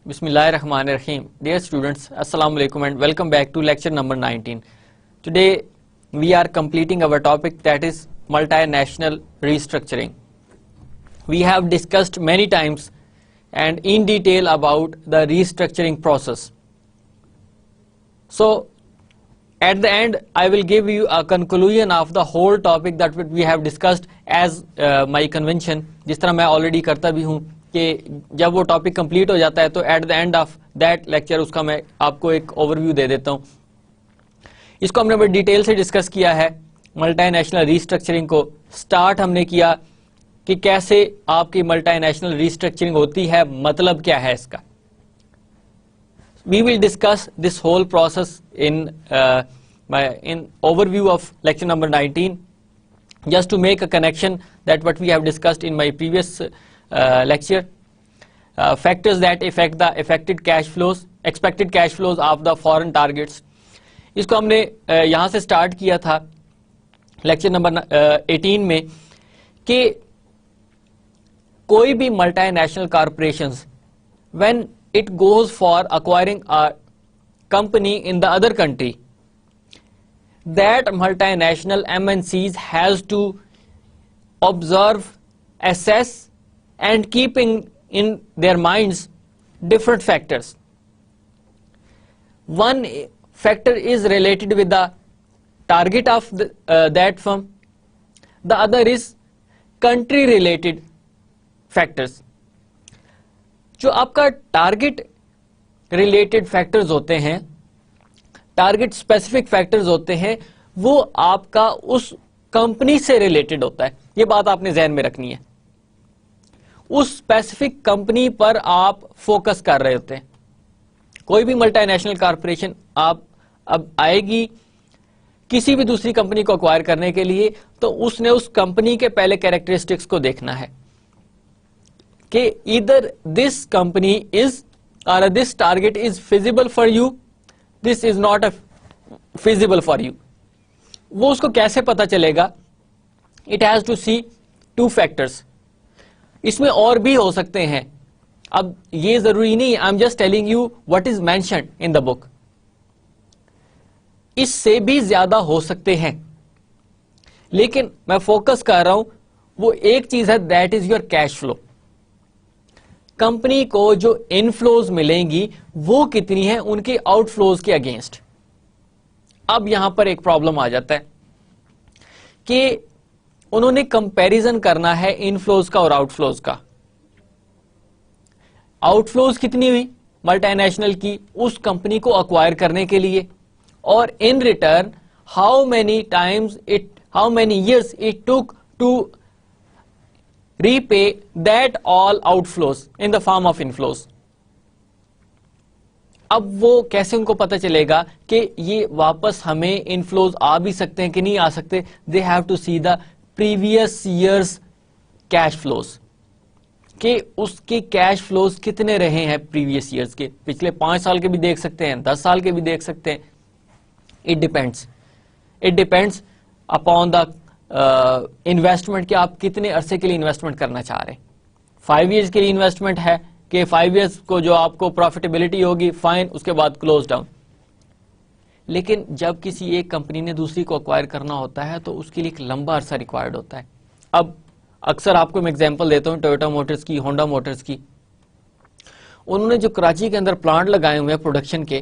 Bismillahirrahmanirrahim. Dear students, Assalamu alaikum and welcome back to lecture number 19. Today we are completing our topic, that is multinational restructuring. We have discussed many times and in detail about the restructuring process. So at the end I will give you a conclusion of the whole topic that we have discussed as my convention. جس طرح میں already کرتا بھی ہوں کہ جب وہ topic complete ہو جاتا ہے تو at the end of that lecture اس کا میں آپ کو ایک اوور ویو دے دیتا ہوں. اس کو ہم نے بڑی ڈیٹیل سے ڈسکس کیا ہے. ملٹی نیشنل ریسٹرکچرنگ کو سٹارٹ ہم نے کیا کہ کیسے آپ کی ملٹی نیشنل ریسٹرکچرنگ ہوتی ہے, مطلب کیا ہے اس کا. We will discuss this whole process in overview of lecture number 19, just to make a connection that what we have discussed in my previous lecture. Factors that affect the expected cash flows of the foreign targets. اس کو ہم نے یہاں سے start کیا تھا lecture number 18 میں کہ کوئی بھی multi national corporations when it goes for acquiring a company in the other country, that multinational MNCs has to observe, assess and keeping in their minds different factors. One factor is related with the target of that firm. The other is country related factors. جو آپ کا target related factors ہوتے ہیں, target specific factors ہوتے ہیں, وہ آپ کا اس کمپنی سے ریلیٹڈ ہوتا ہے. یہ بات آپ نے ذہن میں رکھنی ہے. اس اسپیسیفک کمپنی پر آپ فوکس کر رہے ہوتے ہیں. کوئی بھی ملٹی نیشنل کارپوریشن آپ اب آئے گی کسی بھی دوسری کمپنی کو ایکوائر کرنے کے لیے, تو اس نے اس کمپنی کے پہلے کیریکٹرسٹکس کو دیکھنا ہے کہ either this company is or this target is feasible for you, this is not feasible for you. وہ اس کو کیسے پتا چلے گا؟ It has to see two factors. اس میں اور بھی ہو سکتے ہیں. اب یہ ضروری نہیں, I'm just telling you what is mentioned in the book. اس سے بھی زیادہ ہو سکتے ہیں, لیکن میں فوکس کر رہا ہوں وہ ایک چیز ہے, that is your cash flow. Company کو جو انفلوز ملیں گی وہ کتنی ہیں ان کے آؤٹ فلوز کے اگینسٹ. اب یہاں پر ایک پرابلم آ جاتا ہے کہ انہوں نے کمپیریزن کرنا ہے انفلوز کا اور آؤٹ فلوز کا. آؤٹ فلوز کتنی ہوئی ملٹی نیشنل کی اس کمپنی کو اکوائر کرنے کے لیے, اور in return how many years it took to repay that all outflows in the form of inflows. اب وہ کیسے ان کو پتہ چلے گا کہ یہ واپس ہمیں انفلوز آ بھی سکتے ہیں کہ نہیں آ سکتے؟ they have to see the previous years cash flows, کہ اس کے کیش فلوز کتنے رہے ہیں پریویس ایئرس کے. پچھلے 5 سال کے بھی دیکھ سکتے ہیں, 10 سال کے بھی دیکھ سکتے ہیں. it depends upon the investment کہ آپ کتنے عرصے کے لیے انویسٹمنٹ کرنا چاہ رہے ہیں. 5 ایئرس کے لیے انویسٹمنٹ ہے کہ 5 ایئرس کو جو آپ کو پروفیٹیبلٹی ہوگی فائن, اس کے بعد کلوز ڈاؤن. لیکن جب کسی ایک کمپنی نے دوسری کو ایکوائر کرنا ہوتا ہے تو اس کے لیے ایک لمبا عرصہ ریکوائرڈ ہوتا ہے. اب اکثر آپ کو میں ایگزامپل دیتا ہوں ٹویوٹا موٹرز کی, ہونڈا موٹرز کی. انہوں نے جو کراچی کے اندر پلانٹ لگائے ہوئے ہیں پروڈکشن کے,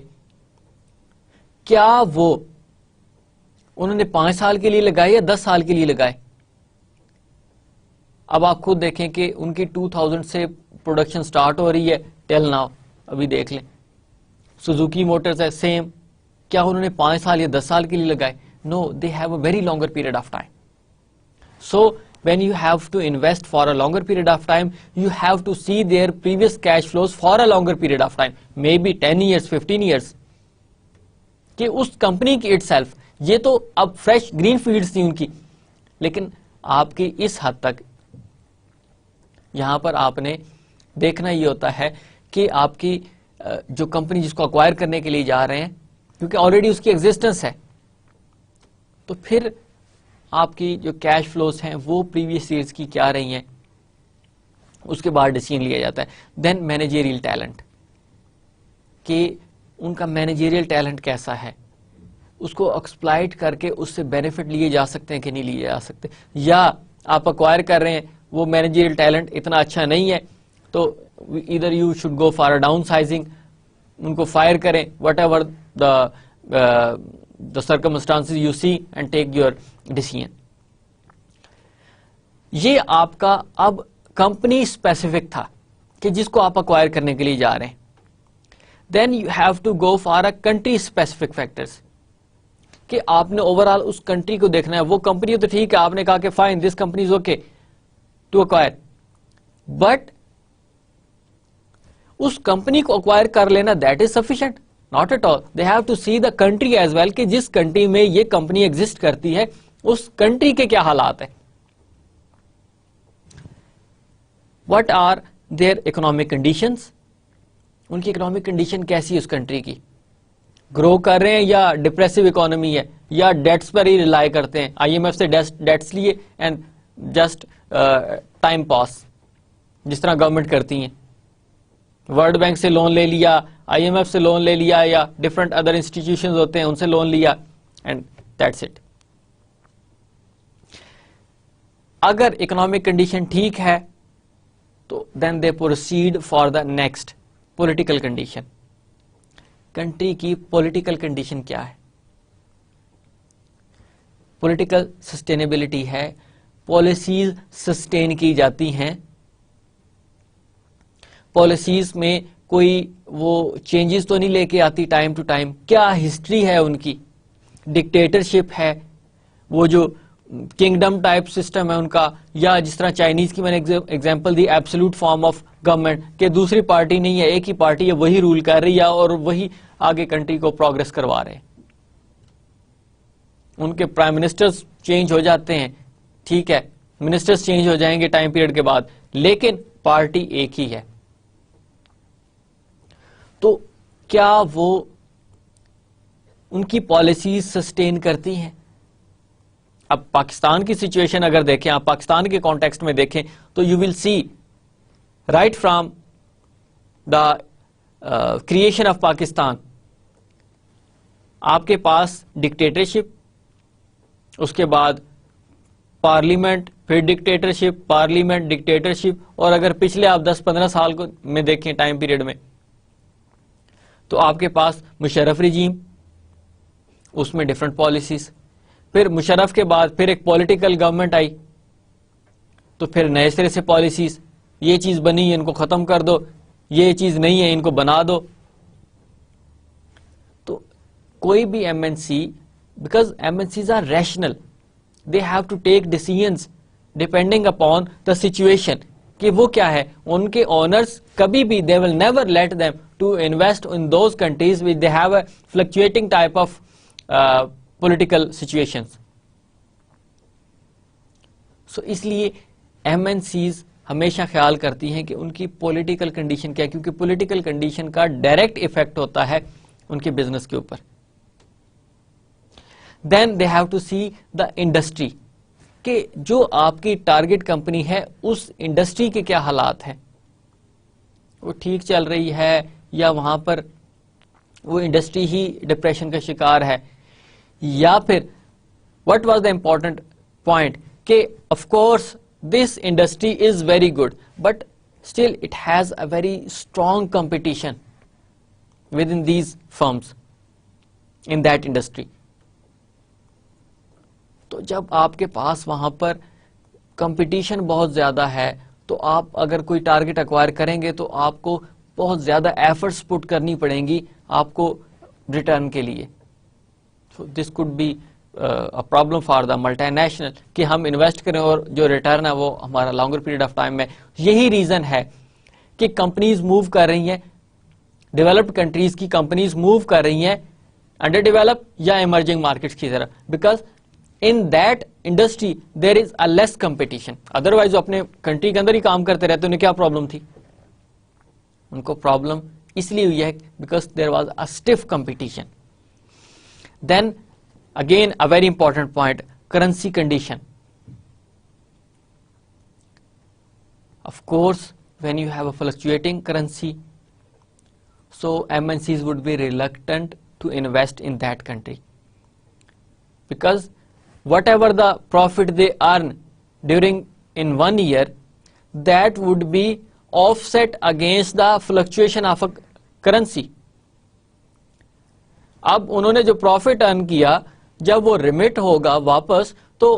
کیا وہ انہوں نے 5 سال کے لیے لگائے یا 10 سال کے لیے لگائے؟ اب آپ خود دیکھیں کہ ان کی 2000 سے پروڈکشن سٹارٹ ہو رہی ہے ٹیل ناؤ. ابھی دیکھ لیں سوزوکی موٹرز ہے سیم, کیا انہوں نے 5 سال یا 10 سال کے لیے لگائے؟ No, they have a very longer period of time. So when you have to invest for a longer period of time, you have to see their previous cash flows for a longer period of time, maybe 10 years, 15 years. کہ اس company کی itself, یہ تو اب fresh green fields تھی ان کی, لیکن آپ کی اس حد تک یہاں پر آپ نے دیکھنا یہ ہوتا ہے کہ آپ کی جو کمپنی جس کو اکوائر کرنے کے لیے جا رہے ہیں, کیونکہ آلریڈی اس کی ایگزسٹنس ہے, تو پھر آپ کی جو کیش فلوز ہیں وہ پریویس ایئرز کی کیا رہی ہیں, اس کے بعد ڈیسیژن لیا جاتا ہے. دین مینیجریل ٹیلنٹ, کہ ان کا مینیجریل ٹیلنٹ کیسا ہے, اس کو ایکسپلائٹ کر کے اس سے بینیفٹ لیے جا سکتے ہیں کہ نہیں لیے جا سکتے, یا آپ اکوائر کر رہے ہیں وہ مینیجریل ٹیلنٹ اتنا اچھا نہیں ہے تو ادھر یو شوڈ گو فار ڈاؤن سائزنگ, ان کو فائر کریں, whatever the circumstances you see and take your decision. یہ آپ کا اب کمپنی اسپیسیفک تھا کہ جس کو آپ اکوائر کرنے کے لیے جا رہے ہیں. Then you have to go for a country specific factors, کہ آپ نے اوور آل اس کنٹری کو دیکھنا ہے. وہ کمپنی تو ٹھیک ہے, آپ نے کہا کہ fine this company is okay to acquire, but اس کمپنی کو اکوائر کر لینا that is sufficient? Not at all. They have to see the country as well, کہ جس کنٹری میں یہ کمپنی ایگزٹ کرتی ہے اس کنٹری کے کیا حالات ہیں, what are their economic conditions, ان کی اکنامک کنڈیشن کیسی ہے اس کنٹری کی, گرو کر رہے ہیں یا ڈپریسو اکانومی ہے, یا ڈیٹس پر ہی ریلائی کرتے ہیں, آئی ایم ایف سے ڈیٹس لیے اینڈ جسٹ ٹائم پاس, جس طرح گورنمنٹ کرتی ہیں, ورلڈ بینک سے لون لے لیا, آئی ایم ایف سے لون لے لیا, یا ڈفرنٹ ادر انسٹیٹیوشنز ہوتے ہیں ان سے لون لیا, اینڈ دیٹس اٹ. اگر اکنامک کنڈیشن ٹھیک ہے تو then they proceed for the next political condition. Country کی پولیٹیکل کنڈیشن کیا ہے؟ پولیٹیکل سسٹینیبلٹی ہے, پالیسیز سسٹین کی جاتی ہیں, پالیسیز میں کوئی وہ چینجز تو نہیں لے کے آتی ٹائم ٹو ٹائم, کیا ہسٹری ہے ان کی, ڈکٹیٹرشپ ہے, وہ جو کنگڈم ٹائپ سسٹم ہے ان کا, یا جس طرح چائنیز کی میں نے example the, absolute form of government, کہ دوسری پارٹی نہیں ہے, ایک ہی پارٹی ہے, وہی رول کر رہی ہے اور وہی آگے کنٹری کو پروگرس کروا رہے ہیں. ان کے پرائم منسٹرز چینج ہو جاتے ہیں, ٹھیک ہے, منسٹرز چینج ہو جائیں گے ٹائم پیریڈ کے بعد, لیکن پارٹی ایک ہی ہے. تو کیا وہ ان کی پالیسیز سسٹین کرتی ہیں؟ اب پاکستان کی سچویشن اگر دیکھیں, آپ پاکستان کے کانٹیکسٹ میں دیکھیں تو you will see right from the creation of Pakistan, آپ کے پاس ڈکٹیٹرشپ, اس کے بعد پارلیمنٹ, پھر ڈکٹیٹرشپ, پارلیمنٹ, ڈکٹیٹرشپ, اور اگر پچھلے آپ 10-15 سال کو میں دیکھیں ٹائم پیریڈ میں تو آپ کے پاس مشرف رجیم, اس میں ڈفرنٹ پالیسیز, پھر مشرف کے بعد پھر ایک پولیٹیکل گورنمنٹ آئی تو پھر نئے سرے سے پالیسیز, یہ چیز بنی ہے ان کو ختم کر دو, یہ چیز نہیں ہے ان کو بنا دو. تو کوئی بھی M N C, because M N Cs are rational, they have to take decisions depending upon the situation, کہ وہ کیا ہے, ان کے اونرز کبھی بھی they will never let them to invest in those countries which they have a fluctuating type of political situations. So اس لیے ایم این سیز ہمیشہ خیال کرتی ہیں کہ ان کی پولیٹیکل کنڈیشن کیا ہے, کیونکہ پولیٹیکل کنڈیشن کا ڈائریکٹ افیکٹ ہوتا ہے ان کے بزنس کے اوپر. Then they have to see the industry, کہ جو آپ کی ٹارگٹ کمپنی ہے اس انڈسٹری کے کیا حالات ہیں, وہ ٹھیک چل رہی ہے یا وہاں پر وہ انڈسٹری ہی ڈپریشن کا شکار ہے, یا پھر what was the important point کہ of course this industry is very good but still it has a very strong competition with in these firms in that industry. تو جب آپ کے پاس وہاں پر کمپٹیشن بہت زیادہ ہے تو آپ اگر کوئی ٹارگٹ ایکوائر کریں گے تو آپ کو بہت زیادہ ایفرٹس پٹ کرنی پڑیں گی آپ کو ریٹرن کے لیے. So this could be problem for the multinational, کہ ہم انویسٹ کریں اور جو ریٹرن ہے وہ ہمارا لانگر پیریڈ آف ٹائم میں. یہی ریزن ہے کہ کمپنیز موو کر رہی ہیں, ڈیولپڈ کنٹریز کی کمپنیز موو کر رہی ہیں انڈر ڈیولپ یا ایمرجنگ مارکیٹس کی طرف, because in that industry there is a less competition. otherwise وہ اپنے کنٹری کے اندر ہی کام کرتے رہتے, انہیں کیا پرابلم تھی, ان کو پرابلم اس لیے ہوئی ہے because there was a stiff competition. then again a very important point, currency condition. of course when you have a fluctuating currency, so MNCs would be reluctant to invest in that country, because whatever the profit they earn during in 1 year, that would be offset against the fluctuation of a currency. اب انہوں نے جو profit earn کیا جب وہ remit ہوگا واپس, تو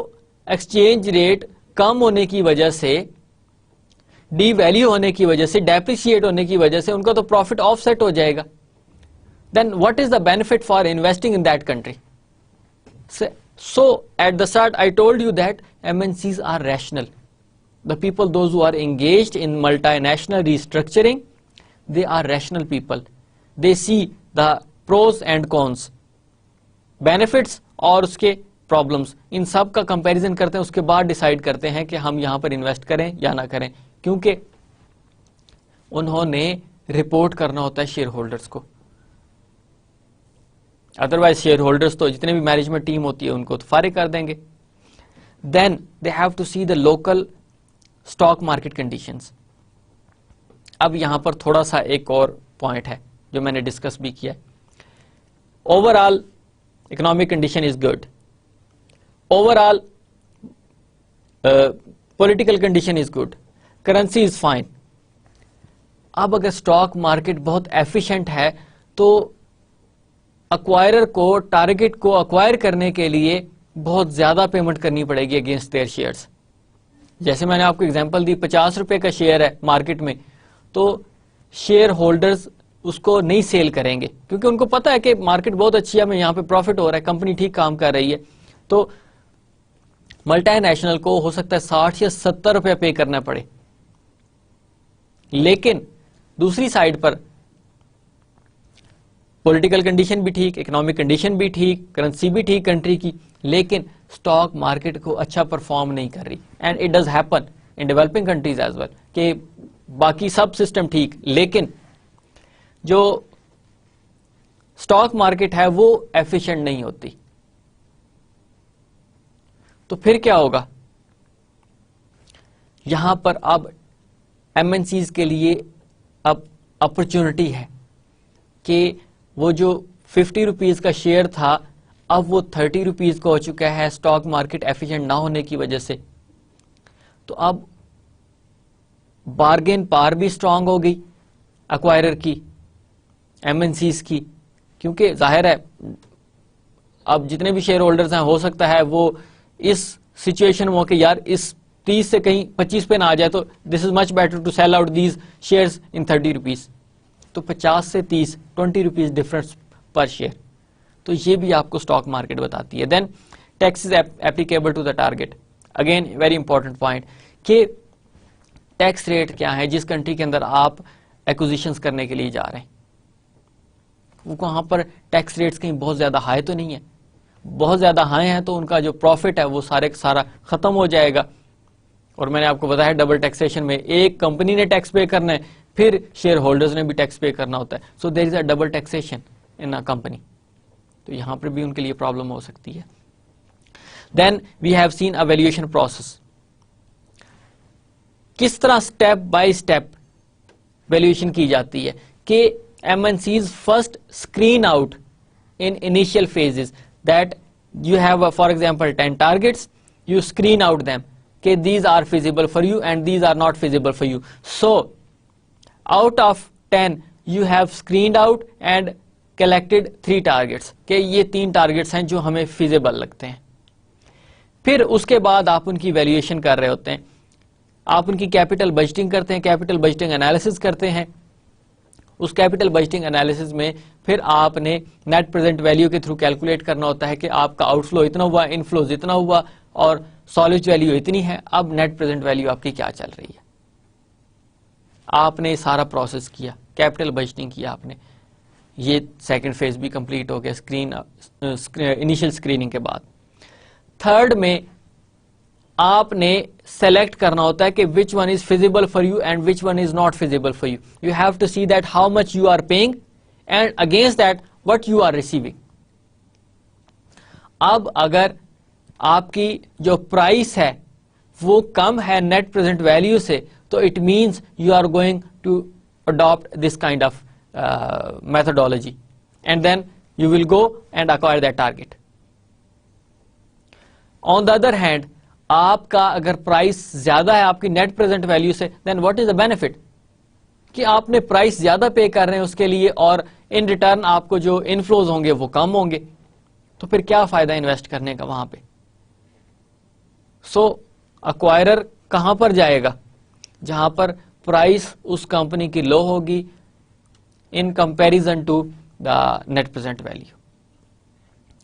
ایکسچینج ریٹ کم ہونے کی وجہ سے, ڈی ویلیو ہونے کی وجہ سے, ڈیپریشیٹ ہونے کی وجہ سے ان کا تو پروفٹ آف سیٹ ہو جائے گا. Then what is the benefit for investing in that country? So at the start I told you that MNCs are rational. The people, those who are engaged in multinational restructuring, they are rational people. They see the pros and cons, benefits اور اس کے problems, ان سب کا comparison کرتے ہیں, اس کے بعد decide کرتے ہیں کہ ہم یہاں پر invest کریں یا نہ کریں, کیونکہ انہوں نے رپورٹ کرنا ہوتا ہے شیئر ہولڈرز کو. ادروائز شیئر ہولڈرز تو جتنے بھی مینجمنٹ ٹیم ہوتی ہے ان کو تو فارغ کر دیں گے. Then they have to see the local stock market conditions. اب یہاں پر تھوڑا سا ایک اور پوائنٹ ہے جو میں نے ڈسکس بھی کیا. Overall economic condition is good, overall political condition is good, currency is fine. اب اگر اسٹاک مارکیٹ بہت ایفیشینٹ ہے تو اکوائرر کو ٹارگیٹ کو اکوائر کرنے کے لیے بہت زیادہ پیمنٹ کرنی پڑے گی اگینسٹ دیئر شیئرز. جیسے میں نے آپ کو اگزامپل دی, 50 روپے کا شیئر ہے مارکیٹ میں, تو شیئر ہولڈرز اس کو نہیں سیل کریں گے کیونکہ ان کو پتا ہے کہ مارکیٹ بہت اچھی ہے, میں یہاں پہ پروفٹ ہو رہا ہے, کمپنی ٹھیک کام کر رہی ہے. تو ملٹی نیشنل کو ہو سکتا ہے 60 یا 70 روپے پے کرنا پڑے, لیکن دوسری سائڈ پر پولیٹیکل کنڈیشن بھی ٹھیک, اکنامک کنڈیشن بھی ٹھیک, کرنسی بھی ٹھیک کنٹری کی, لیکن اسٹاک مارکیٹ کو اچھا پرفارم نہیں کر رہی. And it does happen in developing countries as well کہ باقی سب سسٹم ٹھیک, لیکن جو اسٹاک مارکیٹ ہے وہ ایفیشینٹ نہیں ہوتی. تو پھر کیا ہوگا؟ یہاں پر اب MNCs کے لیے اب اپرچونٹی ہے کہ وہ جو 50 روپیز کا شیئر تھا اب وہ 30 روپیز کا ہو چکا ہے اسٹاک مارکیٹ ایفیشینٹ نہ ہونے کی وجہ سے. تو اب بارگین پار بھی اسٹرانگ ہو گئی اکوائرر کی, MNCs کی, کیونکہ ظاہر ہے اب جتنے بھی شیئر ہولڈرز ہیں ہو سکتا ہے وہ اس سچویشن میں ہو کہ یار اس 30 سے کہیں 25 پہ نہ آ جائے, تو this is much better to sell out these shares in 30 rupees. تو 50 سے 30 20 روپیز ڈفرنس پر شیئر. تو یہ بھی آپ کو اسٹاک مارکیٹ بتاتی ہے. Then tax is applicable to the target. Again very important point کہ ٹیکس ریٹ کیا ہے جس کنٹری کے اندر آپ ایکوزیشنز کرنے کے لیے جا رہے ہیں. وہاں پر ٹیکس ریٹس کہیں بہت زیادہ ہائی تو نہیں ہے, بہت زیادہ ہائی ہیں تو ان کا جو پروفٹ ہے وہ سارا ختم ہو جائے گا. اور میں نے آپ کو بتایا ڈبل ٹیکسیشن میں ایک کمپنی نے ٹیکس پے کرنا ہے, پھر شیئر ہولڈرز نے بھی ٹیکس پے کرنا ہوتا ہے. So there is a double taxation in a company. تو یہاں پر بھی ان کے لیے پرابلم ہو سکتی ہے. Then we have seen a valuation process. کس طرح اسٹیپ بائی اسٹیپ ویلیویشن کی جاتی ہے کہ MNCs first screen out in initial phases that you have for example 10 targets, you screen out them okay, these are feasible for you and these are not feasible for you. So out of 10 you have screened out and collected 3 targets کہ یہ 3 targets ہیں جو ہمیں feasible لگتے ہیں. پھر اس کے بعد آپ ان کی ویلیویشن کر رہے ہوتے ہیں, آپ ان کی کیپٹل بجٹنگ کرتے ہیں, کیپٹل بجٹنگ انالیسس کرتے ہیں. اس کیپٹل بجٹنگ انالیسس میں پھر آپ نے نیٹ پریزنٹ ویلیو کے تھرو کیلکولیٹ کرنا ہوتا ہے کہ آپ کا آؤٹ فلو اتنا ہوا, ان فلوز اتنا ہوا اور سالویج ویلیو اتنی ہے. اب نیٹ پریزنٹ ویلیو آپ کی کیا چل رہی ہے؟ آپ نے سارا پروسیس کیا, کیپٹل بجٹنگ کیا آپ نے, یہ سیکنڈ فیز بھی کمپلیٹ ہو گیا انیشیل اسکریننگ کے بعد. تھرڈ میں آپ نے سلیکٹ کرنا ہوتا ہے کہ which one is feasible for you and which one is not feasible for you. You have to see that how much you are paying and against that what you are receiving. اب اگر آپ کی جو price ہے وہ کم ہے net present value سے, تو it means you are going to adopt this kind of methodology, and then you will go and acquire that target. On the other hand, آپ کا اگر پرائس زیادہ ہے آپ کی نیٹ پریزنٹ ویلیو سے, then what is the benefit؟ کہ آپ نے پرائس زیادہ پے کر رہے ہیں اس کے لیے اور ان ریٹرن آپ کو جو انفلوز ہوں گے وہ کم ہوں گے, تو پھر کیا فائدہ انویسٹ کرنے کا وہاں پہ. سو اکوائرر کہاں پر جائے گا؟ جہاں پر پرائس اس کمپنی کی لو ہوگی in comparison to the net present value.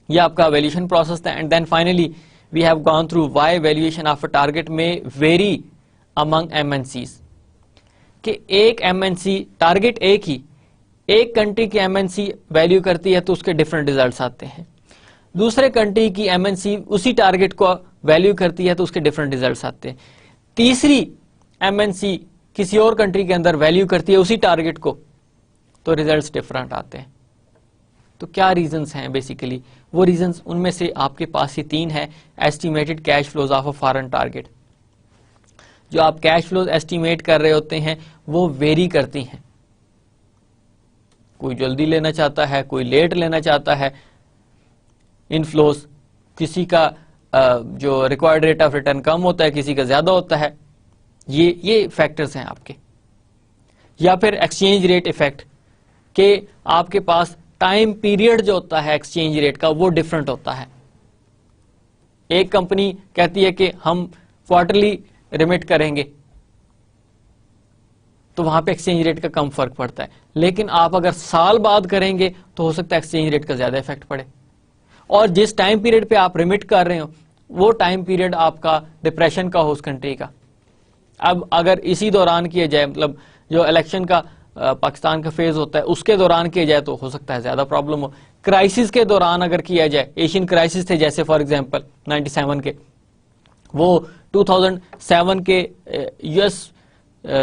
یہ آپ کا ویلیویشن پروسیس تھا. And then finally we have gone through why valuation of a target میں vary among M N Cs. کہ ایک ایم این سی ٹارگیٹ ایک country کی M N C value کرتی ہے تو اس کے ڈفرنٹ ریزلٹس آتے ہیں. دوسرے کنٹری کی ایم این سی اسی ٹارگیٹ کو ویلیو کرتی ہے تو اس کے ڈفرنٹ ریزلٹس آتے ہیں. تیسری ایم این سی کسی اور کنٹری کے اندر ویلیو کرتی ہے اسی ٹارگیٹ کو تو ریزلٹس ڈفرنٹ آتے ہیں. تو کیا ریزنس ہیں بیسیکلی؟ وہ ریزنس ان میں سے آپ کے پاس ہی 3 ہیں. Estimated cash flows of a foreign target. جو آپ کیش فلوز ایسٹیمیٹ کر رہے ہوتے ہیں وہ ویری کرتی ہیں. کوئی جلدی لینا چاہتا ہے, کوئی لیٹ لینا چاہتا ہے انفلوز, کسی کا جو ریکوائرڈ ریٹ آف ریٹرن کم ہوتا ہے, کسی کا زیادہ ہوتا ہے. یہ فیکٹرز ہیں آپ کے. یا پھر ایکسچینج ریٹ ایفیکٹ کہ آپ کے پاس ٹائم پیریڈ جو ہوتا ہے ایکسچینج ریٹ کا وہ ڈفرنٹ ہوتا ہے. ایک کمپنی کہتی ہے کہ ہم کوارٹرلی ریمٹ کریں گے تو وہاں پہ ایکسچینج ریٹ کا کم فرق پڑتا ہے, لیکن آپ اگر سال بعد کریں گے تو ہو سکتا ہے ایکسچینج ریٹ کا زیادہ افیکٹ پڑے. اور جس ٹائم پیریڈ پہ آپ ریمٹ کر رہے ہو وہ ٹائم پیریڈ آپ کا ڈپریشن کا ہو اس کنٹری کا. اب اگر اسی دوران کیا جائے, مطلب جو الیکشن کا پاکستان کا فیز ہوتا ہے اس کے دوران کیا جائے تو ہو سکتا ہے زیادہ پرابلم ہو. کرائسس کے دوران اگر کیا جائے, ایشین کرائسس تھے جیسے فار ایگزامپل 97 کے, وہ 2007 کے یو ایس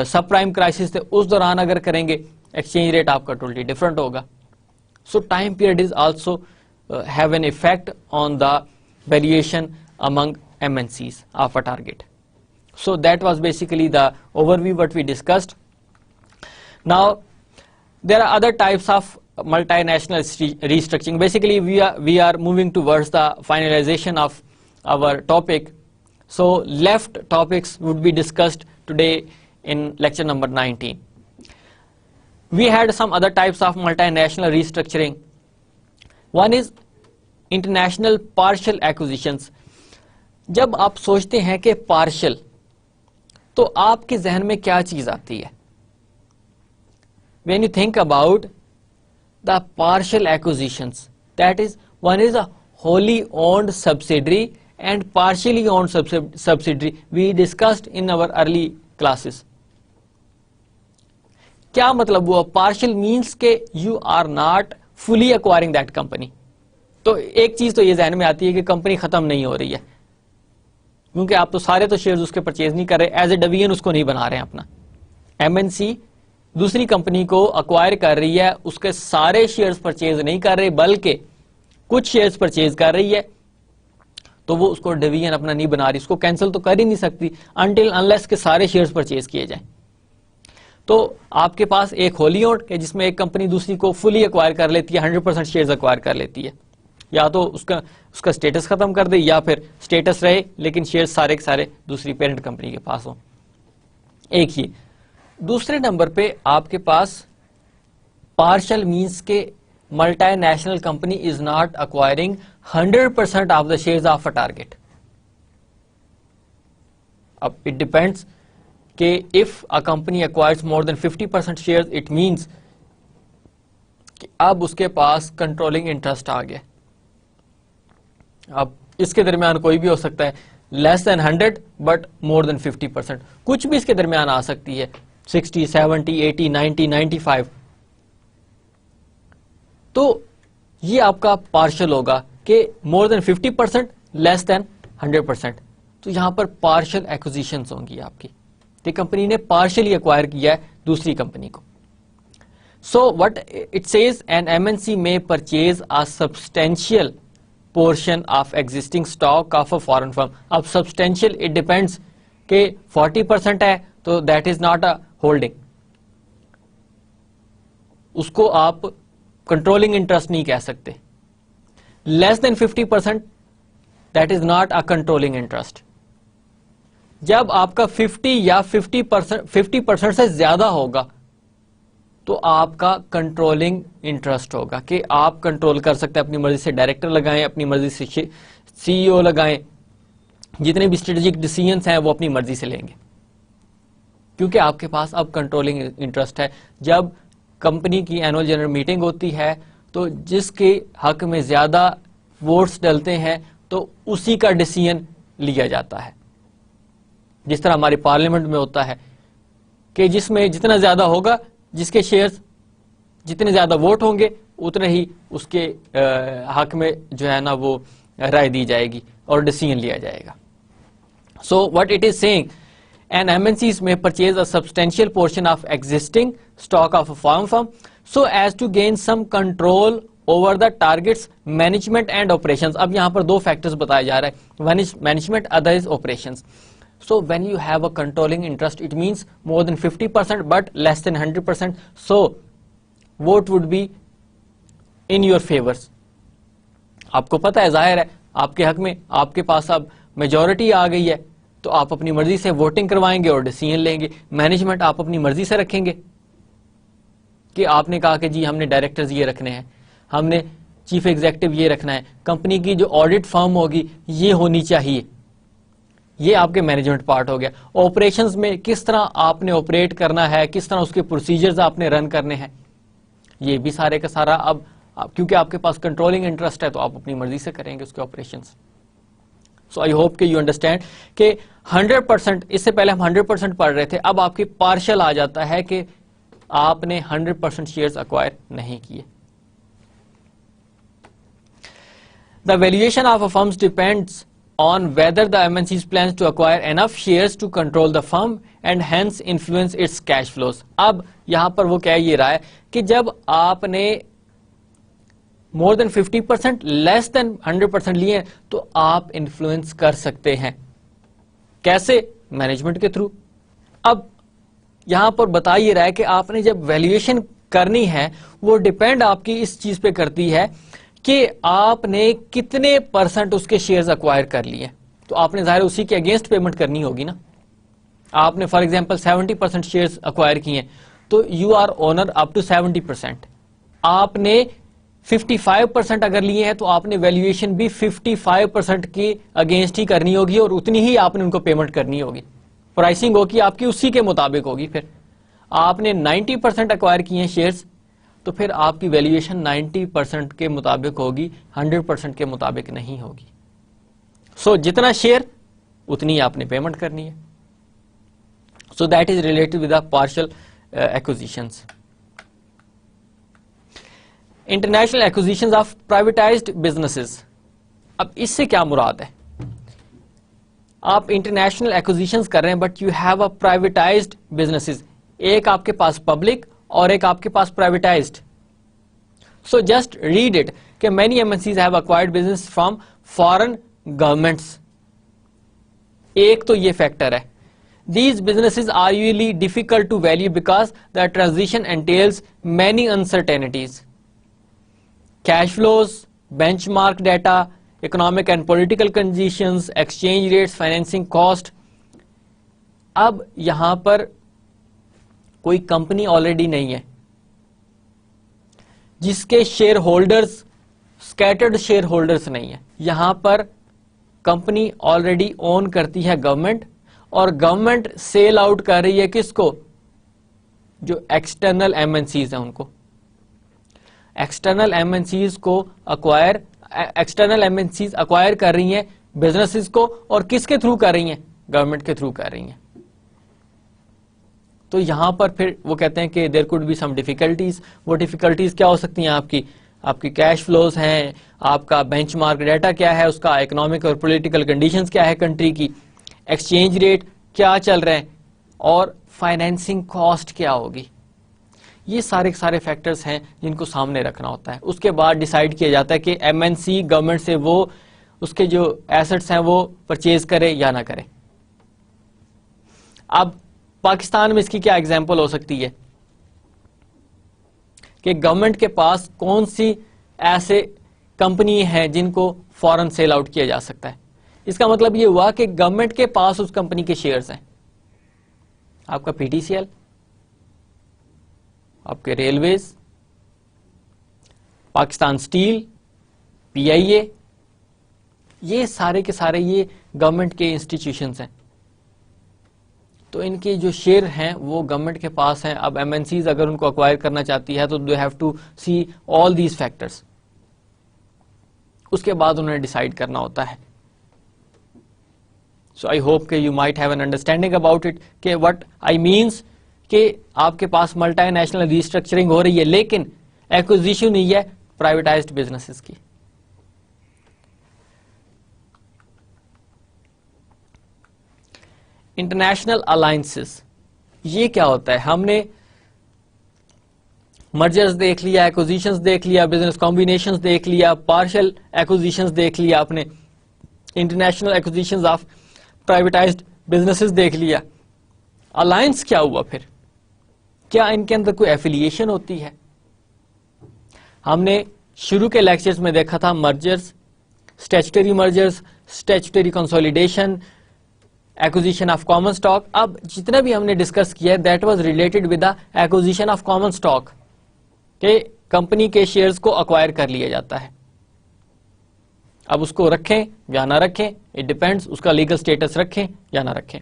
سب پرائم کرائسس تھے, اس دوران اگر کریں گے ایکسچینج ریٹ آپ کا ٹوٹلی ڈفرنٹ ہوگا. So time period is also have an effect on the valuation among MNCs of a target. So that was basically the overview what we discussed. Now there are other types of multinational restructuring. Basically we are moving towards the finalization of our topic. So left topics would be discussed today in lecture number 19. We had some other types of multinational restructuring. One is international partial acquisitions. جب آپ سوچتے ہیں کہ partial تو آپ کے ذہن میں کیا چیز آتی ہے؟ When you think about the partial acquisitions, that is, one is a wholly owned subsidiary and partially owned subsidiary. We discussed in our early classes. کیا مطلب ہوا؟ partial means کہ you are not fully acquiring that company. تو ایک چیز تو یہ ذہن میں آتی ہے کہ کمپنی ختم نہیں ہو رہی ہے, کیونکہ آپ تو سارے تو شیئرز اس کے پرچیز نہیں کر رہے, ایز اے ڈویژن اس کو نہیں بنا رہے ہیں اپنا. ایم این سی دوسری کمپنی کو اکوائر کر رہی ہے, اس کے سارے شیئرز پرچیز نہیں کر رہے بلکہ کچھ شیئرز پرچیز کر رہی ہے, تو وہ اس کو ڈویژن اپنا نہیں بنا رہی, اس کو کینسل تو کر ہی نہیں سکتی انٹل انلیس کے سارے شیئرز پرچیز کیے جائیں. تو آپ کے پاس ایک ہولی اونڈ کہ جس میں ایک کمپنی دوسری کو فلی اکوائر کر لیتی ہے, 100% شیئرز اکوائر کر لیتی ہے, یا تو اس کا سٹیٹس ختم کر دے یا پھر سٹیٹس رہے لیکن شیئر سارے کے سارے دوسری پیرنٹ کمپنی کے پاس ہوں. ایک ہی. دوسرے نمبر پہ آپ کے پاس پارشل مینس کے multinational company is not acquiring 100% of the shares of a target. اب اٹ ڈیپینڈس کہ if a company acquires more than 50% shares it means کہ اب اس کے پاس کنٹرولنگ انٹرسٹ آ گیا. اب اس کے درمیان کوئی بھی ہو سکتا ہے, لیس دین 100 بٹ مور دین 50%, کچھ بھی اس کے درمیان آ سکتی ہے, 60, 70, 80, 90, 95. تو یہ آپ کا پارشل ہوگا کہ مور دین 50%, لیس دین 100%. تو یہاں پر پارشل ایکوزیشنز ہوں گی آپ کی, کہ کمپنی نے پارشلی ایکوائر کیا ہے دوسری کمپنی کو. So what it says an M N C میں purchase a substantial portion of existing stock of a foreign firm. اب substantial it depends کہ 40% ہے تو that is not a holding. اس کو آپ کنٹرولنگ انٹرسٹ نہیں کہہ سکتے. Less than 50%, that is not a controlling interest. جب آپ کا 50 یا 50% سے زیادہ ہوگا تو آپ کا کنٹرولنگ انٹرسٹ ہوگا, کہ آپ کنٹرول کر سکتے ہیں, اپنی مرضی سے ڈائریکٹر لگائیں, اپنی مرضی سے سی ای او لگائیں, جتنے بھی اسٹریٹجک ڈیسیژنز ہیں وہ اپنی مرضی سے لیں گے, کیونکہ آپ کے پاس اب کنٹرولنگ انٹرسٹ ہے. جب کمپنی کی اینول جنرل میٹنگ ہوتی ہے تو جس کے حق میں زیادہ ووٹس ڈلتے ہیں تو اسی کا ڈیسیژن لیا جاتا ہے. جس طرح ہماری پارلیمنٹ میں ہوتا ہے کہ جس میں جتنا زیادہ ہوگا, جس کے شیئرز جتنے زیادہ ووٹ ہوں گے اتنے ہی اس کے حق میں جو ہے نا وہ رائے دی جائے گی اور ڈیسیژن لیا جائے گا. So what it is seeing, and MNCs may purchase a substantial portion of existing stock of a firm so as to gain some control over the targets, management and operations. اب یہاں پر دو factors بتایا جا رہا ہے, one is management, other is operations. So when you have a controlling interest, it means more than 50% but less than 100%. So vote would be in your favors. آپ کو پتہ ہے, ظاہر ہے آپ کے حق میں, آپ کے پاس اب میجورٹی آ گئی ہے تو آپ اپنی مرضی سے ووٹنگ کروائیں گے اور ڈیسیژن لیں گے. مینجمنٹ آپ اپنی مرضی سے رکھیں گے کہ آپ نے کہا کہ جی ہم نے ڈائریکٹرز یہ رکھنے ہیں, ہم نے چیف ایگزیکٹو یہ رکھنا ہے, کمپنی کی جو آڈٹ فرم ہوگی یہ ہونی چاہیے. یہ آپ کے مینجمنٹ پارٹ ہو گیا. آپریشنز میں کس طرح آپ نے آپریٹ کرنا ہے, کس طرح اس کے پروسیجرز آپ نے رن کرنے ہیں, یہ بھی سارے کا سارا اب کیونکہ آپ کے پاس کنٹرولنگ انٹرسٹ ہے تو آپ اپنی مرضی سے کریں گے اس کے آپریشنز. سو آئی ہوپ کہ یو انڈرسٹینڈ کہ 100%, اس سے پہلے ہم 100% پڑھ رہے تھے, اب آپ کی پارشل آ جاتا ہے کہ آپ نے 100% شیئرز اکوائر نہیں کیے. The valuation of a firm depends on whether the MNCs plans to acquire enough shares to control the firm and hence influence its cash flows. اب یہاں پر وہ کہہ یہ رہا ہے کہ جب آپ نے more than 50%, less than 100% لیے ہیں تو آپ انفلوئنس کر سکتے ہیں. کیسے؟ مینجمنٹ کے تھرو. اب یہاں پر بتا یہ رہا ہے کہ آپ نے جب ویلیویشن کرنی ہے وہ ڈیپینڈ آپ کی اس چیز پہ کرتی ہے کہ آپ نے کتنے پرسنٹ اس کے شیئرز اکوائر کر لیے. تو آپ نے ظاہر اسی کے اگینسٹ پیمنٹ کرنی ہوگی نا. آپ نے فار ایگزامپل 70% شیئرز اکوائر کیے ہیں تو you are owner up to 70%. آپ نے 55% اگر لیے ہیں تو آپ نے ویلیویشن بھی 55% کی اگینسٹ ہی کرنی ہوگی اور اتنی ہی آپ نے ان کو پیمنٹ کرنی ہوگی. پرائسنگ ہوگی آپ کی اسی کے مطابق ہوگی. پھر آپ نے 90% اکوائر کیے ہیں شیئرز تو پھر آپ کی ویلیویشن 90% کے مطابق ہوگی, 100% کے مطابق نہیں ہوگی. سو جتنا شیئر اتنی آپ نے پیمنٹ کرنی ہے. So that is related with partial accusations. International accusations of privatised businesses. اب اس سے کیا مراد ہے؟ آپ انٹرنیشنل ایکوزیشنز کر رہے ہیں but you have a privatised businesses. ایک آپ کے پاس پبلک اور ایک آپ کے پاس privatised. So just read it کہ many MNCs have acquired business from foreign governments. ایک تو یہ فیکٹر ہے. These businesses are usually difficult to value because the transition entails many uncertainties. Cash flows, benchmark data, economic and political conditions, exchange rates, financing cost. اب یہاں پر کوئی company already نہیں ہے جس کے share holders scattered share holders نہیں ہیں. یہاں پر کمپنی آلریڈی اون کرتی ہے گورنمنٹ اور گورنمنٹ سیل آؤٹ کر رہی ہے کس کو؟ جو ایکسٹرنل MNCs ہیں ان کو. ایکسٹرنل MNCs اکوائر کر رہی ہیں بزنسز کو, اور کس کے تھرو کر رہی ہیں؟ گورنمنٹ کے تھرو کر رہی ہیں. تو یہاں پر پھر وہ کہتے ہیں کہ there could be some difficulties. وہ ڈیفیکلٹیز کیا ہو سکتی ہیں؟ آپ کی کیش فلوز ہیں, آپ کا بینچ مارک ڈیٹا کیا ہے, اس کا اکنامک اور پولیٹیکل کنڈیشنز کیا ہے کنٹری کی, ایکسچینج ریٹ کیا چل رہے ہیں, اور فائنینسنگ کاسٹ کیا ہوگی. یہ سارے فیکٹرز ہیں جن کو سامنے رکھنا ہوتا ہے. اس کے بعد ڈیسائیڈ کیا جاتا ہے کہ MNC گورنمنٹ سے وہ اس کے جو ایسٹس ہیں وہ پرچیز کرے یا نہ کرے. اب پاکستان میں اس کی کیا ایگزامپل ہو سکتی ہے کہ گورنمنٹ کے پاس کون سی ایسے کمپنی ہیں جن کو فوراً سیل آؤٹ کیا جا سکتا ہے. اس کا مطلب یہ ہوا کہ گورنمنٹ کے پاس اس کمپنی کے شیئرز ہیں. آپ کا پی ٹی سی ایل, آپ کے ریلویز, پاکستان اسٹیل, پی آئی اے, یہ سارے کے سارے یہ گورنمنٹ کے انسٹیٹیوشنز ہیں. تو ان کے جو شیئر ہیں وہ گورنمنٹ کے پاس ہیں. اب ایم این سیز اگر ان کو اکوائر کرنا چاہتی ہے تو they have to see all these factors. اس کے بعد انہیں ڈیسائیڈ کرنا ہوتا ہے. سو آئی ہوپ کہ you might have an understanding about it کہ وٹ آئی مینس کہ آپ کے پاس ملٹی نیشنل ریسٹرکچرنگ ہو رہی ہے لیکن ایکوزیشن نہیں ہے پرائیویٹائزڈ بزنسز کی. انٹرنیشنل الائنسز, یہ کیا ہوتا ہے؟ ہم نے مرجرز دیکھ لیا, ایکوزیشنز دیکھ لیا, بزنس کمبینیشنز دیکھ لیا, پارشل ایکوزیشنز دیکھ لیا, آپ نے international accusations of privatised businesses دیکھ لیا. الائنس کیا ہوا پھر؟ کیا ان کے اندر کوئی ایفیلیشن ہوتی ہے؟ ہم نے شروع کے لیکچرز میں دیکھا تھا mergers, statutory mergers, statutory consolidation, acquisition of common stock. اب جتنا بھی ہم نے ڈسکس کیا that was related with the acquisition of common stock کہ کمپنی کے شیئرز کو اکوائر کر لیا جاتا ہے. اب اس کو رکھیں یا نہ رکھیں, اٹ ڈیپینڈس, اس کا لیگل اسٹیٹس رکھیں یا نہ رکھیں.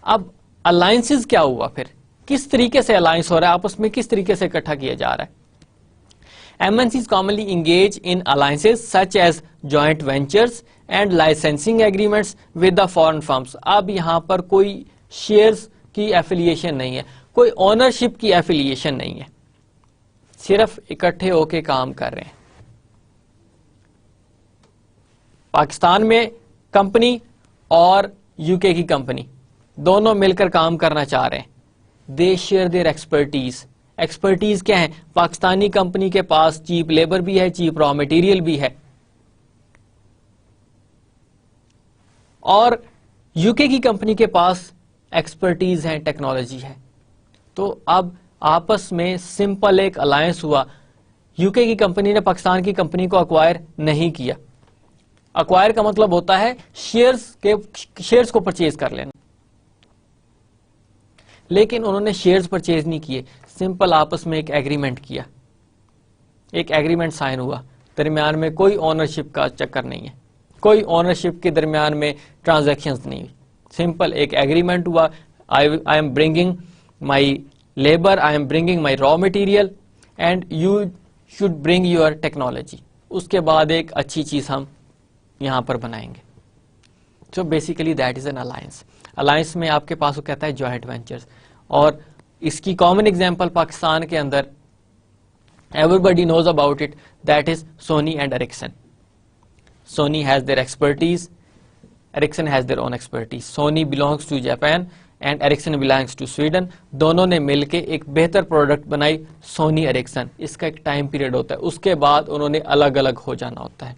اب الائنسز کیا ہوا پھر؟ کس طریقے سے الائنس ہو رہا ہے, آپس میں کس طریقے سے اکٹھا کیا جا رہا ہے؟ MNCs commonly engage in alliances such as joint ventures and licensing agreements with the foreign firms. اب یہاں پر کوئی شیئرز کی ایفیلیشن نہیں ہے, کوئی اونرشپ کی ایفیلیشن نہیں ہے, صرف اکٹھے ہو کے کام کر رہے ہیں. پاکستان میں کمپنی اور یو کے کی کمپنی دونوں مل کر کام کرنا چاہ رہے ہیں. They share their expertise. Expertise کیا ہے؟ پاکستانی کمپنی کے پاس چیپ لیبر بھی ہے, چیپ را مٹیریل بھی ہے, اور یو کے کی کمپنی کے پاس ایکسپرٹیز ہے, ٹیکنالوجی ہے. تو اب آپس میں سمپل ایک الائنس ہوا. یو کے کی کمپنی نے پاکستان کی کمپنی کو اکوائر نہیں کیا. اکوائر کا مطلب ہوتا ہے شیئرز کو پرچیز کر لینا, لیکن انہوں نے شیئرز پرچیز نہیں کیے, سمپل آپس میں ایک ایگریمنٹ کیا, ایک ایگریمنٹ سائن ہوا, درمیان میں کوئی اونرشپ کا چکر نہیں ہے, کوئی اونرشپ کے درمیان میں ٹرانزیکشنز نہیں, سمپل ایک ایگریمنٹ ہوا. I'm bringing my labour, I'm bringing my raw material and you should bring your technology. اس کے بعد ایک اچھی چیز ہم یہاں پر بنائیں گے. So basically that is an alliance. Alliance میں آپ کے پاس وہ کہتا ہے جوائنٹ وینچرز, اور اس کی کامن ایگزامپل پاکستان کے اندر every knows about it, that is Sony and Ericsson. Sony has their expertise, Ericsson has their own expertise. Sony belongs to Japan and Ericsson belongs to Sweden. دونوں نے مل کے ایک بہتر پروڈکٹ بنائی, سونی ایرکسن. اس کا ایک ٹائم پیریڈ ہوتا ہے, اس کے بعد انہوں نے الگ الگ ہو جانا ہوتا ہے,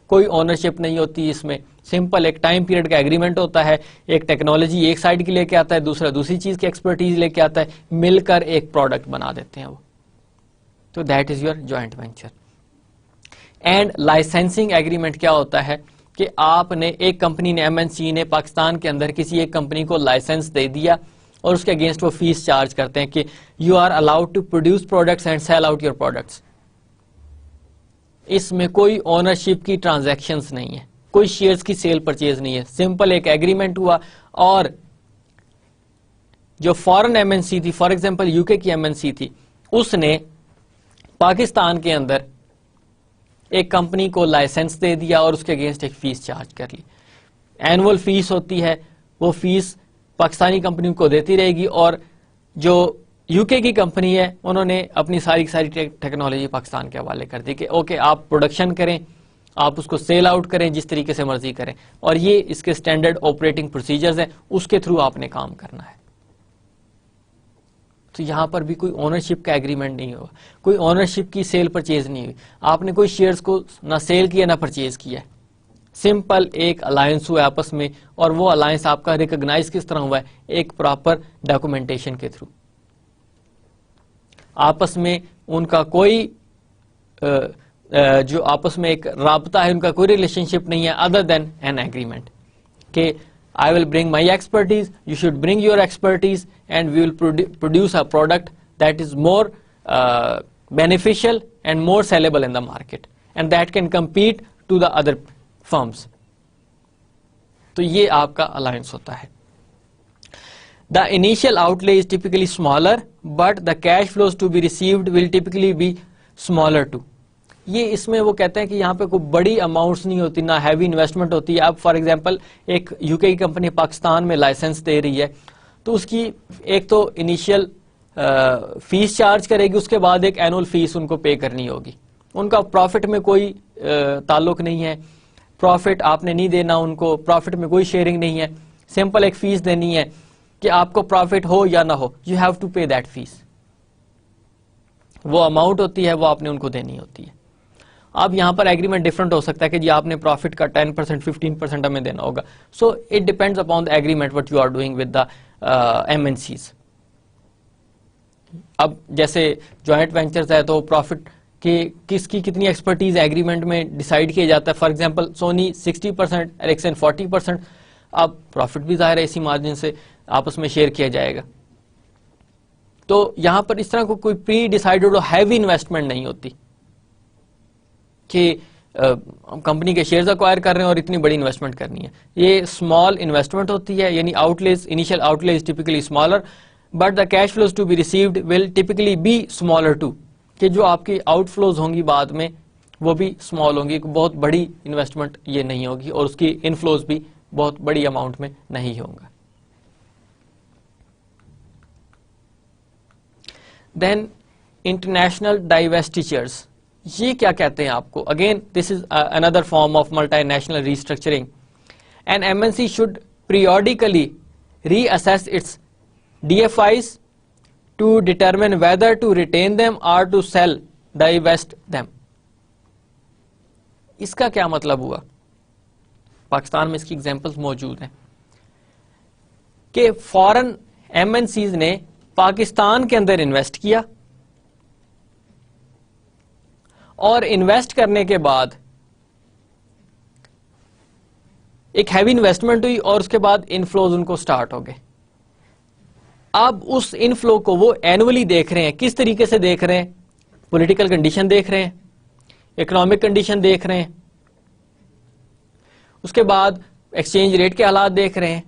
کوئی اونرشپ نہیں ہوتی اس میں, سمپل ایک ٹائم پیریڈ کا ایگریمنٹ ہوتا ہے. ایک ٹیکنالوجی ایک سائڈ کی لے کے آتا ہے, دوسرا دوسری چیز کی ایکسپرٹیز لے کے آتا ہے, مل کر ایک پروڈکٹ بنا دیتے ہیں وہ. تو that is your joint venture. And licensing agreement کیا ہوتا ہے کہ آپ نے, ایک کمپنی نے, ایم این سی نے پاکستان کے اندر کسی ایک کمپنی کو لائسنس دے دیا اور اس کے اگینسٹ وہ فیس چارج کرتے ہیں کہ you are allowed to produce products and sell out your products. اس میں کوئی اونرشپ کی ٹرانزیکشنز نہیں ہے, کوئی شیئرز کی سیل پرچیز نہیں ہے, سمپل ایک ایگریمنٹ ہوا. اور جو فورن ایم این سی تھی, فار ایگزامپل یو کے کی ایم این سی تھی, اس نے پاکستان کے اندر ایک کمپنی کو لائسنس دے دیا اور اس کے اگینسٹ ایک فیس چارج کر لی. اینول فیس ہوتی ہے, وہ فیس پاکستانی کمپنی کو دیتی رہے گی, اور جو یو کے کی کمپنی ہے انہوں نے اپنی ساری ٹیکنالوجی پاکستان کے حوالے کر دی کہ اوکے آپ پروڈکشن کریں, آپ اس کو سیل آؤٹ کریں جس طریقے سے مرضی کریں, اور یہ اس کے اسٹینڈرڈ آپریٹنگ پروسیجرز ہیں, اس کے تھرو آپ نے کام کرنا ہے. تو یہاں پر بھی کوئی اونرشپ کا ایگریمنٹ نہیں ہوا, کوئی اونرشپ کی سیل پرچیز نہیں ہوئی, آپ نے کوئی شیئرز کو نہ سیل کیا نہ پرچیز کیا, سمپل ایک الائنس ہوا ہے آپس میں, اور وہ الائنس آپ کا ریکگنائز کس طرح ہوا ہے, ایک پراپر ڈاکومنٹیشن کے تھرو. آپس میں ان کا کوئی جو آپس میں ایک رابطہ ہے, ان کا کوئی ریلیشن شپ نہیں ہے ادر دین این ایگریمنٹ کہ I will bring my expertise, you should bring your expertise, and we will produce a product that is more beneficial and more sellable in the market, and that can compete to the other firms. تو یہ آپ کا alliance ہوتا ہے. The initial outlay is typically smaller, but the cash flows to be received will typically be smaller too. یہ اس میں وہ کہتے ہیں کہ یہاں پہ کوئی بڑی اماؤنٹس نہیں ہوتی, نہ ہیوی انویسٹمنٹ ہوتی ہے. اب فار ایگزامپل ایک یو کے کی کمپنی پاکستان میں لائسنس دے رہی ہے, تو اس کی ایک تو انیشیل فیس چارج کرے گی, اس کے بعد ایک اینول فیس ان کو پے کرنی ہوگی. ان کا پروفٹ میں کوئی تعلق نہیں ہے, پروفٹ آپ نے نہیں دینا ان کو, پروفٹ میں کوئی شیئرنگ نہیں ہے, سمپل ایک فیس دینی ہے کہ آپ کو پروفٹ ہو یا نہ ہو, you have to pay that fee. وہ اماؤنٹ ہوتی ہے, وہ آپ نے ان کو دینی ہوتی ہے. اب یہاں پر ایگریمنٹ ڈفرنٹ ہو سکتا ہے کہ جی آپ نے پروفٹ کا 10% 15% ہمیں دینا ہوگا. So it depends upon the agreement what you are doing with the MNCs. اب جیسے جوائنٹ وینچرز ہے تو پروفٹ کی کس کی کتنی ایکسپرٹیز ایگریمنٹ میں ڈیسائیڈ کیا جاتا ہے. For example Sony 60%, Ericsson 40%. اب پروفٹ بھی ظاہر ہے اسی مارجن سے آپس میں شیئر کیا جائے گا. تو یہاں پر اس طرح کو کوئی پری ڈیسائیڈڈ ہیوی انویسٹمنٹ نہیں ہوتی کہ کمپنی کے شیئرز ایکوائر کر رہے ہیں اور اتنی بڑی انویسٹمنٹ کرنی ہے. یہ اسمال انویسٹمنٹ ہوتی ہے, یعنی outlays, initial outlays typically smaller, but the cash flows to be received will typically be smaller too, کہ جو آپ کی آؤٹ فلوز ہوں گی بعد میں وہ بھی اسمال ہوں گی. بہت بڑی انویسٹمنٹ یہ نہیں ہوگی, اور اس کی انفلوز بھی بہت بڑی اماؤنٹ میں نہیں ہوں گا. دین انٹرنیشنل ڈائیویسٹیچرز, یہ کیا کہتے ہیں آپ کو؟ Again this is another form of multinational restructuring. An MNC should periodically reassess its DFIs to determine whether to retain them or to sell, divest them. اس کا کیا مطلب ہوا؟ پاکستان میں اس کی ایگزامپلس موجود ہیں کہ فورن MNCs نے پاکستان کے اندر انویسٹ کیا, اور انویسٹ کرنے کے بعد ایک ہیوی انویسٹمنٹ ہوئی, اور اس کے بعد انفلوز ان کو سٹارٹ ہو گئے. اب اس انفلو کو وہ اینولی دیکھ رہے ہیں. کس طریقے سے دیکھ رہے ہیں؟ پولیٹیکل کنڈیشن دیکھ رہے ہیں, اکنامک کنڈیشن دیکھ رہے ہیں, اس کے بعد ایکسچینج ریٹ کے حالات دیکھ رہے ہیں,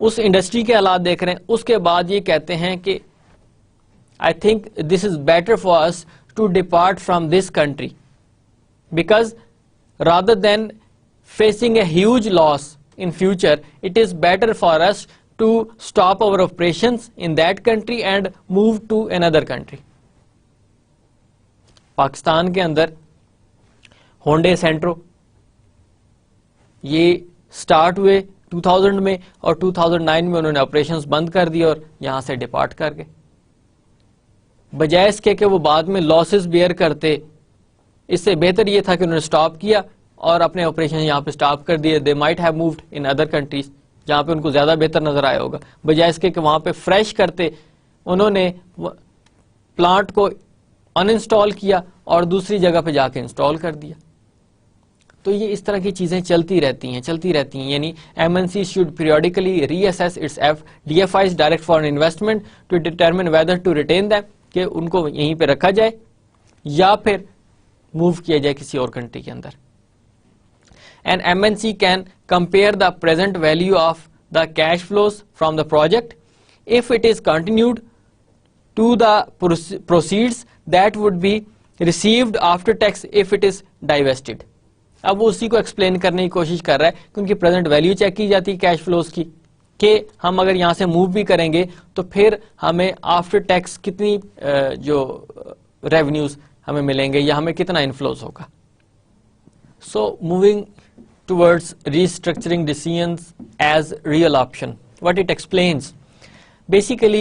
اس انڈسٹری کے حالات دیکھ رہے ہیں. اس کے بعد یہ کہتے ہیں کہ I think this is better for us to depart from this country, because rather than facing a huge loss in future, it is better for us to stop our operations in that country and move to another country. Pakistan کے اندر ہونڈے Santro یہ start ہوئے 2000 میں, اور 2009 میں انہوں نے operations بند کر دی اور یہاں سے ڈپارٹ کر گئے. بجائے اس کے کہ وہ بعد میں لاسز بیئر کرتے, اس سے بہتر یہ تھا کہ انہوں نے سٹاپ کیا اور اپنے آپریشن یہاں پہ سٹاپ کر دیے. They might have moved in other countries جہاں پہ ان کو زیادہ بہتر نظر آیا ہوگا. بجائے اس کے کہ وہاں پہ فریش کرتے, انہوں نے پلانٹ کو ان انسٹال کیا اور دوسری جگہ پہ جا کے انسٹال کر دیا. تو یہ اس طرح کی چیزیں چلتی رہتی ہیں. یعنی MNC should periodically reassess its DFIs, direct foreign investment, to determine whether to retain them, کہ ان کو یہیں پہ رکھا جائے یا پھر موو کیا جائے کسی اور کنٹری کے اندر. And MNC can compare the present value of the cash flows from the project if it is continued to the proceeds that would be received after tax if it is divested. اب وہ اسی کو explain کرنے کی کوشش کر رہا ہے کہ ان کی پریزنٹ ویلیو چیک کی جاتی ہے کیش فلوز کی, کہ ہم اگر یہاں سے موو بھی کریں گے تو پھر ہمیں آفٹر ٹیکس کتنی جو ریونیوز ہمیں ملیں گے یا ہمیں کتنا انفلوز ہوگا. So moving towards restructuring decisions as real option. What it explains? Basically,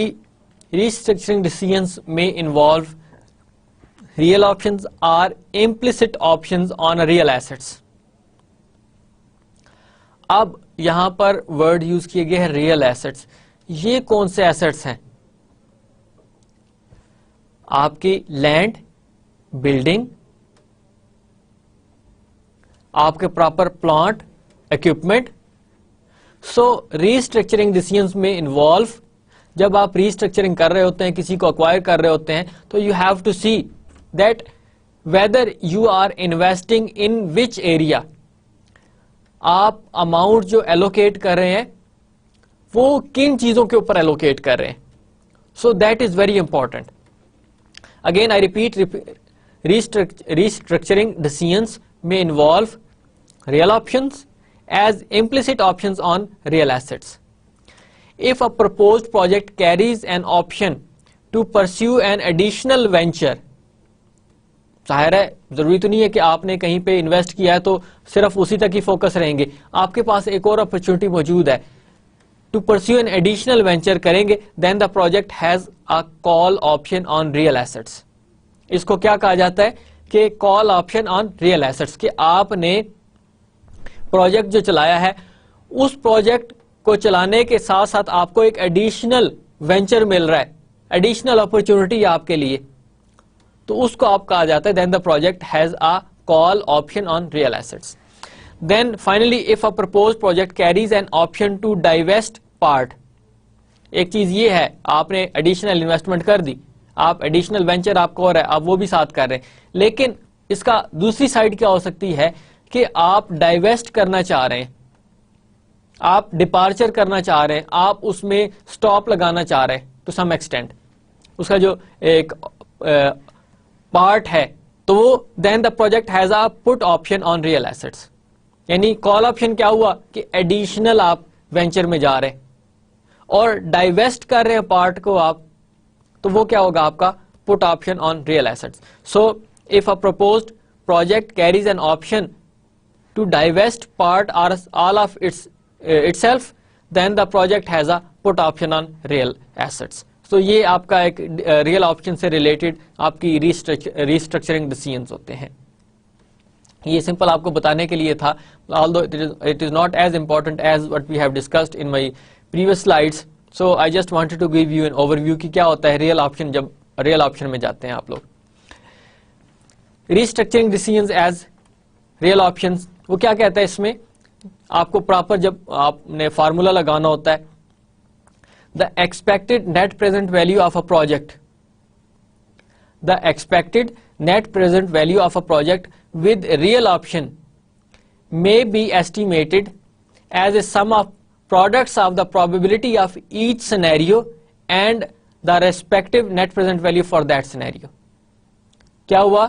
restructuring decisions may involve real options or implicit options on real assets. اب یہاں پر ورڈ یوز کیے گئے ہیں ریئل ایسٹس. یہ کون سے ایسٹس ہیں؟ آپ کی لینڈ، بلڈنگ، آپ کے پراپر پلانٹ، اکوپمنٹ. سو ریسٹرکچرنگ ڈیسیژنز میں انوالو، جب آپ ریسٹرکچرنگ کر رہے ہوتے ہیں، کسی کو اکوائر کر رہے ہوتے ہیں، تو you have to see that whether you are investing in which area. آپ اماؤنٹ جو ایلوکیٹ کر رہے ہیں وہ کن چیزوں کے اوپر ایلوکیٹ کر رہے ہیں. سو that is very important. Again I repeat, restructuring decisions may involve real options as implicit options on real assets. If a proposed project carries an option to pursue an additional venture, ظاہر ہے ضروری تو نہیں ہے کہ آپ نے کہیں پہ انویسٹ کیا ہے تو صرف اسی تک ہی فوکس رہیں گے، آپ کے پاس ایک اور اپرچونٹی موجود ہے. To pursue an additional venture کریں گے، then the project has a call option on real assets. اس کو کیا کہا جاتا ہے کہ call option on real assets, کہ آپ نے پروجیکٹ جو چلایا ہے اس پروجیکٹ کو چلانے کے ساتھ ساتھ آپ کو ایک ایڈیشنل وینچر مل رہا ہے، ایڈیشنل اپرچونٹی آپ کے لیے، تو اس کو آپ کہا جاتا ہے then the project has a call option on real assets. Then finally if a proposed project carries an option to divest part. ایک چیز یہ ہے آپ نے ایڈیشنل انویسٹمنٹ کر دی، آپ ایڈیشنل وینچر آپ کو ہو رہا ہے، آپ وہ بھی ساتھ کر رہے ہیں، لیکن اس کا دوسری سائڈ کیا ہو سکتی ہے کہ آپ ڈائیویسٹ کرنا چاہ رہے ہیں، آپ ڈپارچر کرنا چاہ رہے ہیں، آپ اس میں سٹاپ لگانا چاہ رہے ہیں ٹو سم ایکسٹینٹ، اس کا جو ایک پارٹ ہے، تو وہ then the project has a put option on real assets. یعنی کال آپشن کیا ہوا کہ ایڈیشنل آپ وینچر میں جا رہے ہیں اور ڈائیویسٹ کر رہے ہیں پارٹ کو آپ، تو وہ کیا ہوگا آپ کا put option on real assets. So if a proposed project carries an option to divest part or all of itself, then the project has a put option on real assets. So یہ آپ کا ایک real option سے related آپ کی restructuring decisions ہوتے ہیں. یہ سمپل آپ کو بتانے کے لیے تھا, although it is not as important as what we have discussed in my previous slides. So I just wanted to give you an overview کہ کیا ہوتا ہے ریئل آپشن جب ریئل آپشن میں جاتے ہیں آپ لوگ. Restructuring decisions as real options, وہ کیا کہتا ہے اس میں آپ کو پراپر جب آپ نے فارمولا لگانا ہوتا ہے, the expected net present value of a project, the expected net present value of a project with real option may be estimated as a sum of products of the probability of each scenario and the respective net present value for that scenario. کیا ہوا,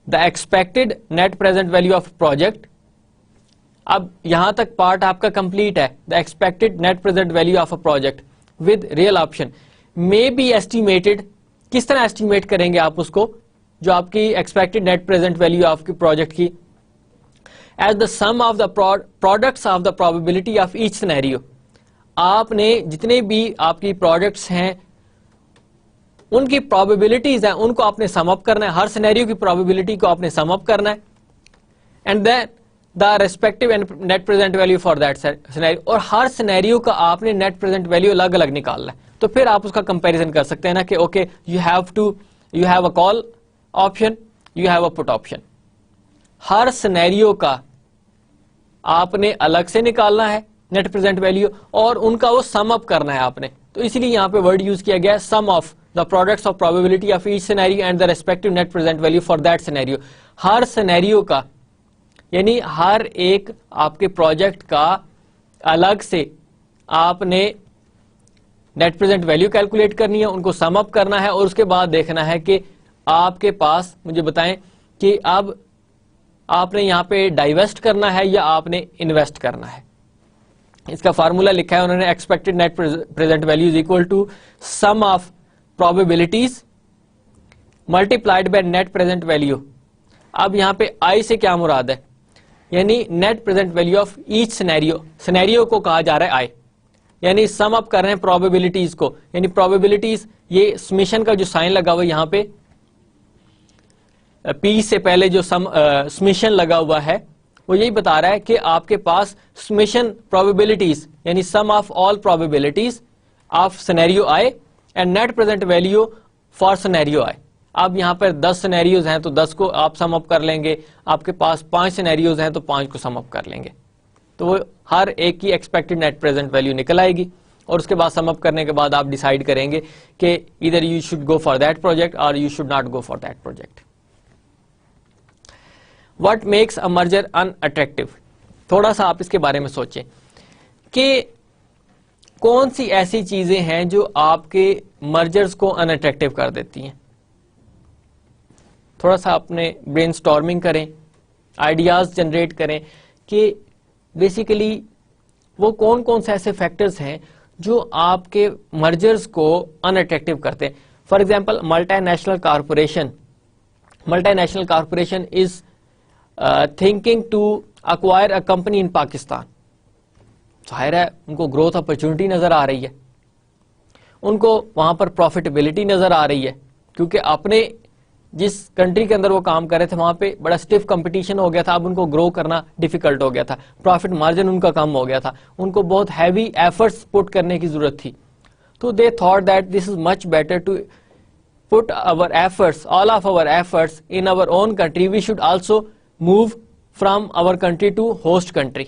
the expected net present value of project, اب یہاں تک part آپ کا complete ہے, the expected net present value of a project with real option may be estimated, کس طرح estimate کریں گے آپ اس کو, جو آپ کی expected net present value آپ کی پروجیکٹ کی, as the sum of the products of the probability of each scenario. آپ نے جتنے بھی آپ کی پروڈکٹس ہیں ان کی probabilities ہیں ان کو آپ نے سم اپ کرنا ہے, ہر سینیریو کی probability کو آپ نے سم اپ کرنا ہے, and then the respective net present value for that scenario, اور ہر سینیریو کا آپ نے نیٹ پریزنٹ ویلیو الگ الگ نکالنا ہے, تو پھر آپ اس کا کمپیریزن کر سکتے ہیں نا کہ okay you have a call option, you have a put option. Hare scenario کا آپ نے الگ سے نکالنا ہے نیٹ پریزنٹ ویلیو اور ان کا وہ سم اپ کرنا ہے آپ نے, تو اسی لیے یہاں پہ ورڈ یوز کیا گیا سم of the products of probability of each scenario and the respective net present value for that scenario. Hare scenario کا یعنی ہر ایک آپ کے پروجیکٹ کا الگ سے آپ نے نیٹ پریزنٹ ویلیو کیلکولیٹ کرنی ہے, ان کو سم اپ کرنا ہے اور اس کے بعد دیکھنا ہے کہ آپ کے پاس, مجھے بتائیں کہ اب آپ نے یہاں پہ ڈائیویسٹ کرنا ہے یا آپ نے انویسٹ کرنا ہے. اس کا فارمولا لکھا ہے انہوں نے, expected net present value is equal to sum of probabilities multiplied by net present value. اب یہاں پہ I سے کیا مراد ہے, یعنی net present value of each scenario, scenario کو کہا جا رہا ہے I, یعنی سم اپ کر رہے ہیں probabilities کو, یعنی probabilities یہ سمیشن کا جو سائن لگا ہوا یہاں پہ P سے پہلے جو سمیشن لگا ہوا ہے وہ یہی بتا رہا ہے کہ آپ کے پاس سمیشن پروبیبلٹیز یعنی sum of all probabilities of scenario I and net present value for scenario I. اب یہاں پر 10 سینیریوز ہیں تو 10 کو آپ سم اپ کر لیں گے, آپ کے پاس 5 سینیریوز ہیں تو 5 کو سم اپ کر لیں گے, تو وہ ہر ایک کی ایکسپیکٹڈ نیٹ پریزنٹ ویلیو نکل آئے گی, اور اس کے بعد سم اپ کرنے کے بعد آپ ڈیسائیڈ کریں گے کہ ادھر you should go for that project اور you should not go for that project. What makes a merger unattractive, تھوڑا سا آپ اس کے بارے میں سوچیں کہ کون سی ایسی چیزیں ہیں جو آپ کے مرجرز کو ان اٹریکٹیو کر دیتی ہیں. تھوڑا سا اپنے برین سٹارمنگ کریں, آئیڈیاز جنریٹ کریں کہ بیسیکلی وہ کون کون سے ایسے فیکٹرز ہیں جو آپ کے مرجرز کو ان اٹریکٹیو کرتے ہیں. For example multi national corporation is thinking to acquire a company in Pakistan. ظاہر ہے ان کو گروتھ اپرچونٹی نظر آ رہی ہے, ان کو وہاں پر پروفیٹیبلٹی نظر آ رہی ہے, کیونکہ اپنے جس کنٹری کے اندر وہ کام کر رہے تھے وہاں پہ بڑا اسٹف کمپٹیشن ہو گیا تھا, اب ان کو گرو کرنا ڈیفیکلٹ ہو گیا تھا, پروفٹ مارجن ان کا کم ہو گیا تھا, ان کو بہت ہیوی ایفرٹس پٹ کرنے کی ضرورت تھی. تو they thought that this is much better to put our efforts, all of our efforts in our own country. We should also move from our country to host country.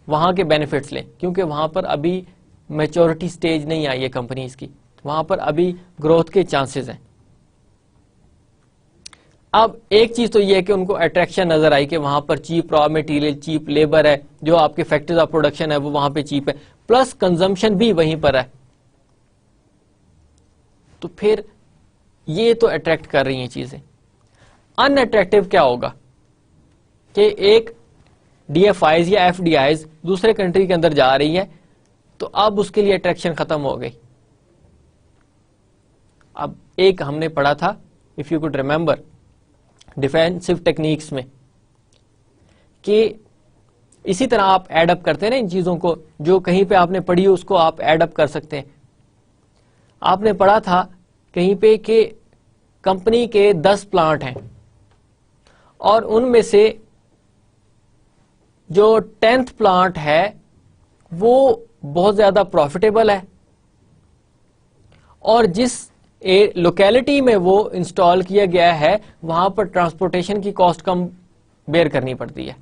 وہاں کے benefits لیں, کیونکہ وہاں پر ابھی میچورٹی سٹیج نہیں آئی ہے companies کی, وہاں پر ابھی گروتھ کے چانسز ہیں. اب ایک چیز تو یہ ہے کہ ان کو اٹریکشن نظر آئی کہ وہاں پر cheap raw material, cheap labour ہے, جو آپ کے فیکٹریز آف پروڈکشن ہے وہ وہاں پہ چیپ ہے, پلس کنزمپشن بھی وہیں پر ہے. تو پھر یہ تو اٹریکٹ کر رہی ہیں چیزیں. ان اٹریکٹیو کیا ہوگا کہ ایک ڈی ایف آئیز یا ایف ڈی آئیز دوسرے کنٹری کے اندر جا رہی ہے, تو اب اس کے لیے اٹریکشن ختم ہو گئی. اب ایک ہم نے پڑھا تھا, if you could remember, defensive techniques میں, کہ اسی طرح آپ ایڈ اپ کرتے ہیں نا ان چیزوں کو, جو کہیں پہ آپ نے پڑھی اس کو آپ ایڈ اپ کر سکتے ہیں. آپ نے پڑھا تھا کہیں پہ کہ کمپنی کے 10 پلانٹ ہیں اور ان میں سے جو 10th پلانٹ ہے وہ بہت زیادہ پروفیٹیبل ہے, اور جس لوکیلٹی میں وہ انسٹال کیا گیا ہے وہاں پر ٹرانسپورٹیشن کی کاسٹ کم بیئر کرنی پڑتی ہے.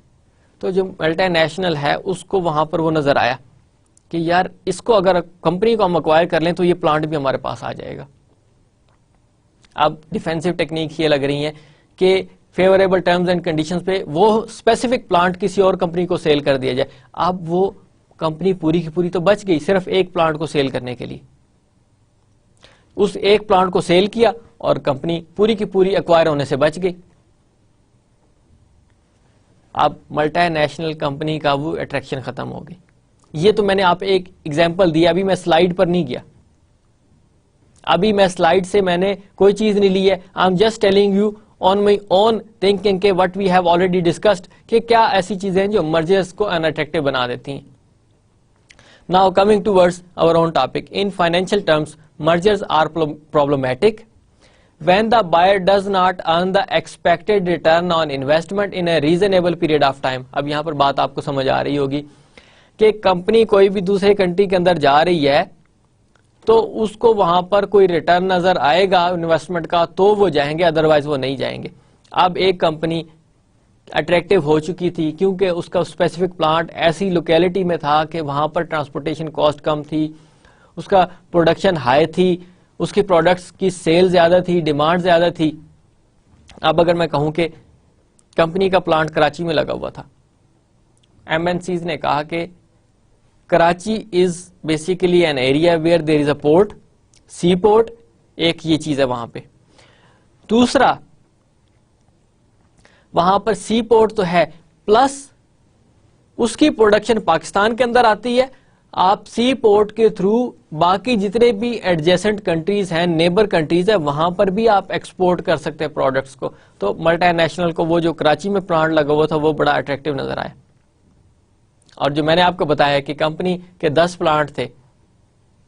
تو جو ملٹی نیشنل ہے اس کو وہاں پر وہ نظر آیا کہ یار اس کو اگر کمپنی کو ہم ایکوائر کر لیں تو یہ پلانٹ بھی ہمارے پاس آ جائے گا. اب ڈیفینسو ٹیکنیک یہ لگ رہی ہیں کہ فیوریبل ٹرمز اینڈ کنڈیشنز پہ وہ اسپیسیفک پلانٹ کسی اور کمپنی کو سیل کر دیا جائے. اب وہ کمپنی پوری کی پوری تو بچ گئی صرف ایک پلانٹ کو سیل کرنے کے لیے. اس ایک پلانٹ کو سیل کیا اور کمپنی پوری کی پوری ایکوائر ہونے سے بچ گئی. اب ملٹی نیشنل کمپنی کا وہ اٹریکشن ختم ہو گئی. یہ تو میں نے آپ ایک ایگزامپل دیا, ابھی میں سلائیڈ پر نہیں گیا, ابھی میں سلائیڈ سے میں نے کوئی چیز نہیں لی ہے. I'm just telling you on my own thinking کہ what we have already discussed, کہ کیا ایسی چیزیں ہیں جو مرجرز کو ان اٹریکٹیو بنا دیتی ہیں. Now coming towards our own topic, in financial terms mergers are problematic when the buyer does not earn the expected return on investment in a reasonable period of time. اب یہاں پر بات آپ کو سمجھ آ رہی ہوگی کہ کمپنی کوئی بھی دوسرے کنٹری کے اندر جا رہی ہے تو اس کو وہاں پر کوئی ریٹرن نظر آئے گا انویسٹمنٹ کا تو وہ جائیں گے, ادروائز وہ نہیں جائیں گے. اب ایک کمپنی اٹریکٹیو ہو چکی تھی کیونکہ اس کا اسپیسیفک پلانٹ ایسی لوکیلٹی میں تھا کہ وہاں پر ٹرانسپورٹیشن کاسٹ کم تھی, اس کا پروڈکشن ہائی تھی, اس کی پروڈکٹس کی سیل زیادہ تھی, ڈیمانڈ زیادہ تھی. اب اگر میں کہوں کہ کمپنی کا پلانٹ کراچی میں لگا ہوا تھا, ایم این سیز نے کہا کہ Karachi is basically an area where there is a port, sea port, ایک یہ چیز ہے وہاں پہ. دوسرا وہاں پر سی پورٹ تو ہے, پلس اس کی پروڈکشن پاکستان کے اندر آتی ہے. آپ سی پورٹ کے تھرو باقی جتنے بھی ایڈجیسنٹ کنٹریز ہیں, نیبر کنٹریز ہیں, وہاں پر بھی آپ ایکسپورٹ کر سکتے ہیں پروڈکٹس کو. تو ملٹی نیشنل کو وہ جو کراچی میں پلانٹ لگا ہوا تھا وہ بڑا اٹریکٹیو نظر آیا. اور جو میں نے آپ کو بتایا کہ کمپنی کے 10 پلانٹ تھے,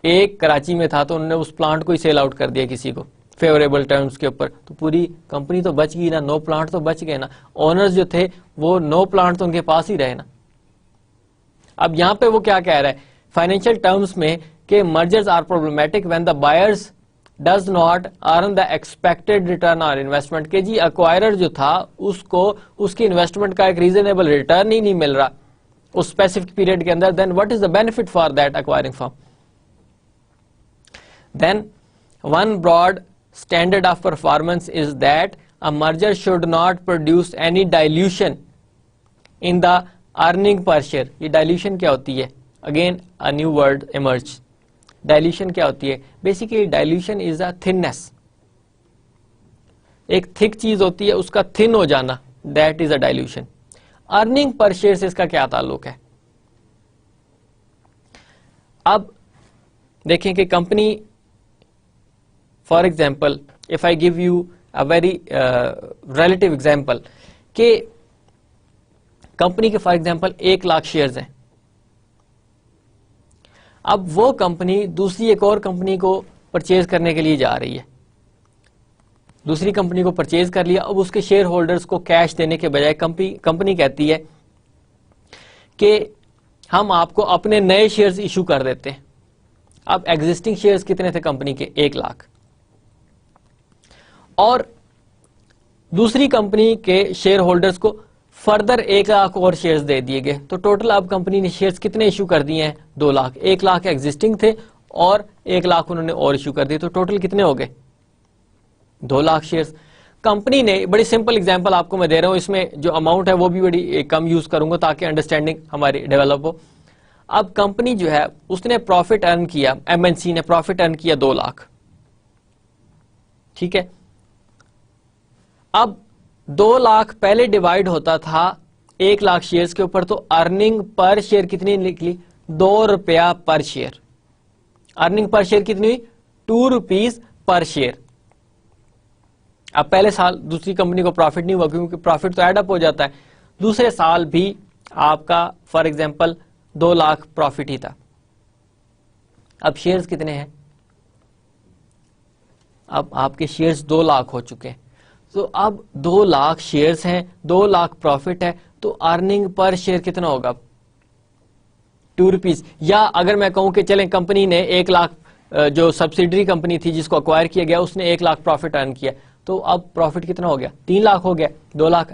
ایک کراچی میں تھا تو انہوں نے اس پلانٹ کو ہی سیل آؤٹ کر دیا کسی کو, فیوریبل ٹرمز کے اوپر, تو پوری کمپنی تو بچ گئی نا, 9 پلانٹ تو بچ گئے نا, اونرز جو تھے وہ 9 پلانٹ تو ان کے پاس ہی رہے نا. اب یہاں پہ وہ کیا کہہ رہا ہے فائنینشیل ٹرمز میں کہ mergers are problematic when the buyers does not earn the expected return on investment, کہ جی ایکوائرر جو تھا اس کو اس کی انویسٹمنٹ کا ایک ریزنیبل ریٹرن ہی نہیں مل رہا اس اسپیسیفک پیریڈ کے اندر, then what is the benefit for that acquiring firm. Then one broad standard of performance is that a merger should not produce any dilution in the earning per share. یہ dilution کیا ہوتی ہے, again a new word emerged. dilution کیا ہوتی ہے, basically dilution is a thinness. ایک thick چیز ہوتی ہے اس کا thin ہو جانا, that is a dilution. earning per share سے اس کا کیا تعلق ہے. اب دیکھیں کہ company for example if I give you a very relative example کہ کمپنی کے فار ایگزامپل 1 لاکھ شیئرز ہیں, اب وہ کمپنی دوسری ایک اور کمپنی کو پرچیز کرنے کے لیے جا رہی ہے, دوسری کمپنی کو پرچیز کر لیا, اب اس کے شیئر ہولڈرز کو کیش دینے کے بجائے کمپنی کہتی ہے کہ ہم آپ کو اپنے نئے شیئرز ایشو کر دیتے ہیں. اب ایگزسٹنگ شیئرز کتنے تھے کمپنی کے, 1 لاکھ, اور دوسری کمپنی کے شیئر ہولڈرز کو فردر 1 لاکھ اور شیئرز دے دیے گئے, تو ٹوٹل اب کمپنی نے شیئرز کتنے ایشو کر دیے ہیں, 2 لاکھ. 1 لاکھ ایگزسٹنگ تھے اور 1 لاکھ انہوں نے اور ایشو کر دیے, تو ٹوٹل کتنے ہو گئے, 2 لاکھ شیئرز. کمپنی نے, بڑی سمپل ایگزامپل آپ کو میں دے رہا ہوں, اس میں جو اماؤنٹ ہے وہ بھی بڑی کم یوز کروں گا تاکہ انڈرسٹینڈنگ ہماری ڈیولپ ہو. اب کمپنی جو ہے اس نے پروفٹ ارن کیا, ایم این سی نے پروفٹ ارن کیا 2 لاکھ, ٹھیک ہے. اب 2 لاکھ پہلے ڈیوائڈ ہوتا تھا 1 لاکھ شیئرز کے اوپر, تو ارننگ پر شیئر کتنی نکلی, 2 روپیہ پر شیئر. ارننگ پر شیئر کتنی ہوئی, 2 روپیز پر شیئر. اب پہلے سال دوسری کمپنی کو پروفٹ نہیں ہوا کیونکہ پروفٹ تو ایڈ اپ ہو جاتا ہے, دوسرے سال بھی آپ کا فار ایگزامپل 2 لاکھ پروفٹ ہی تھا. اب شیئرز کتنے ہیں, اب آپ کے شیئرز 2 لاکھ ہو چکے ہیں, تو اب 2 لاکھ شیئرز ہیں, 2 لاکھ پروفٹ ہے, تو ارننگ پر شیئر کتنا ہوگا, 2 روپیز. یا اگر میں کہوں کہ چلیں کمپنی نے 1 لاکھ, جو سبسیڈری کمپنی تھی جس کو اکوائر کیا گیا اس نے 1 لاکھ پروفٹ ارن کیا, تو اب پروفٹ کتنا ہو گیا, 3 لاکھ ہو گیا. 2 لاکھ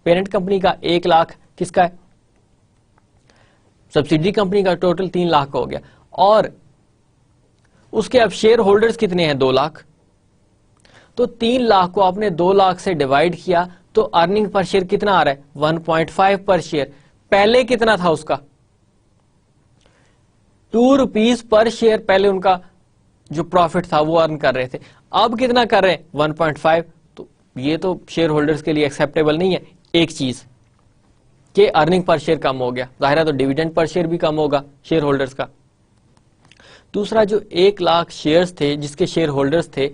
پیرنٹ کمپنی کا, 1 لاکھ کس کا ہے, سبسیڈری کمپنی کا, ٹوٹل 3 لاکھ ہو گیا. اور اس کے اب شیئر ہولڈرز کتنے ہیں, 2 لاکھ. تو 3 لاکھ کو آپ نے 2 لاکھ سے ڈیوائڈ کیا تو ارننگ پر شیئر کتنا آ رہا ہے, 1.5 پر شیئر. پہلے کتنا تھا اس کا, 2 روپیز پر شیئر پہلے ان کا جو پروفٹ تھا وہ ارن کر رہے تھے, اب کتنا کر رہے ہیں, 1.5. تو یہ تو شیئر ہولڈرز کے لیے ایکسیپٹیبل نہیں ہے ایک چیز کہ ارننگ پر شیئر کم ہو گیا, ظاہر ہے تو ڈیویڈنڈ پر شیئر بھی کم ہوگا شیئر ہولڈرز کا. دوسرا جو 1 لاکھ شیئرز تھے جس کے شیئر ہولڈرز تھے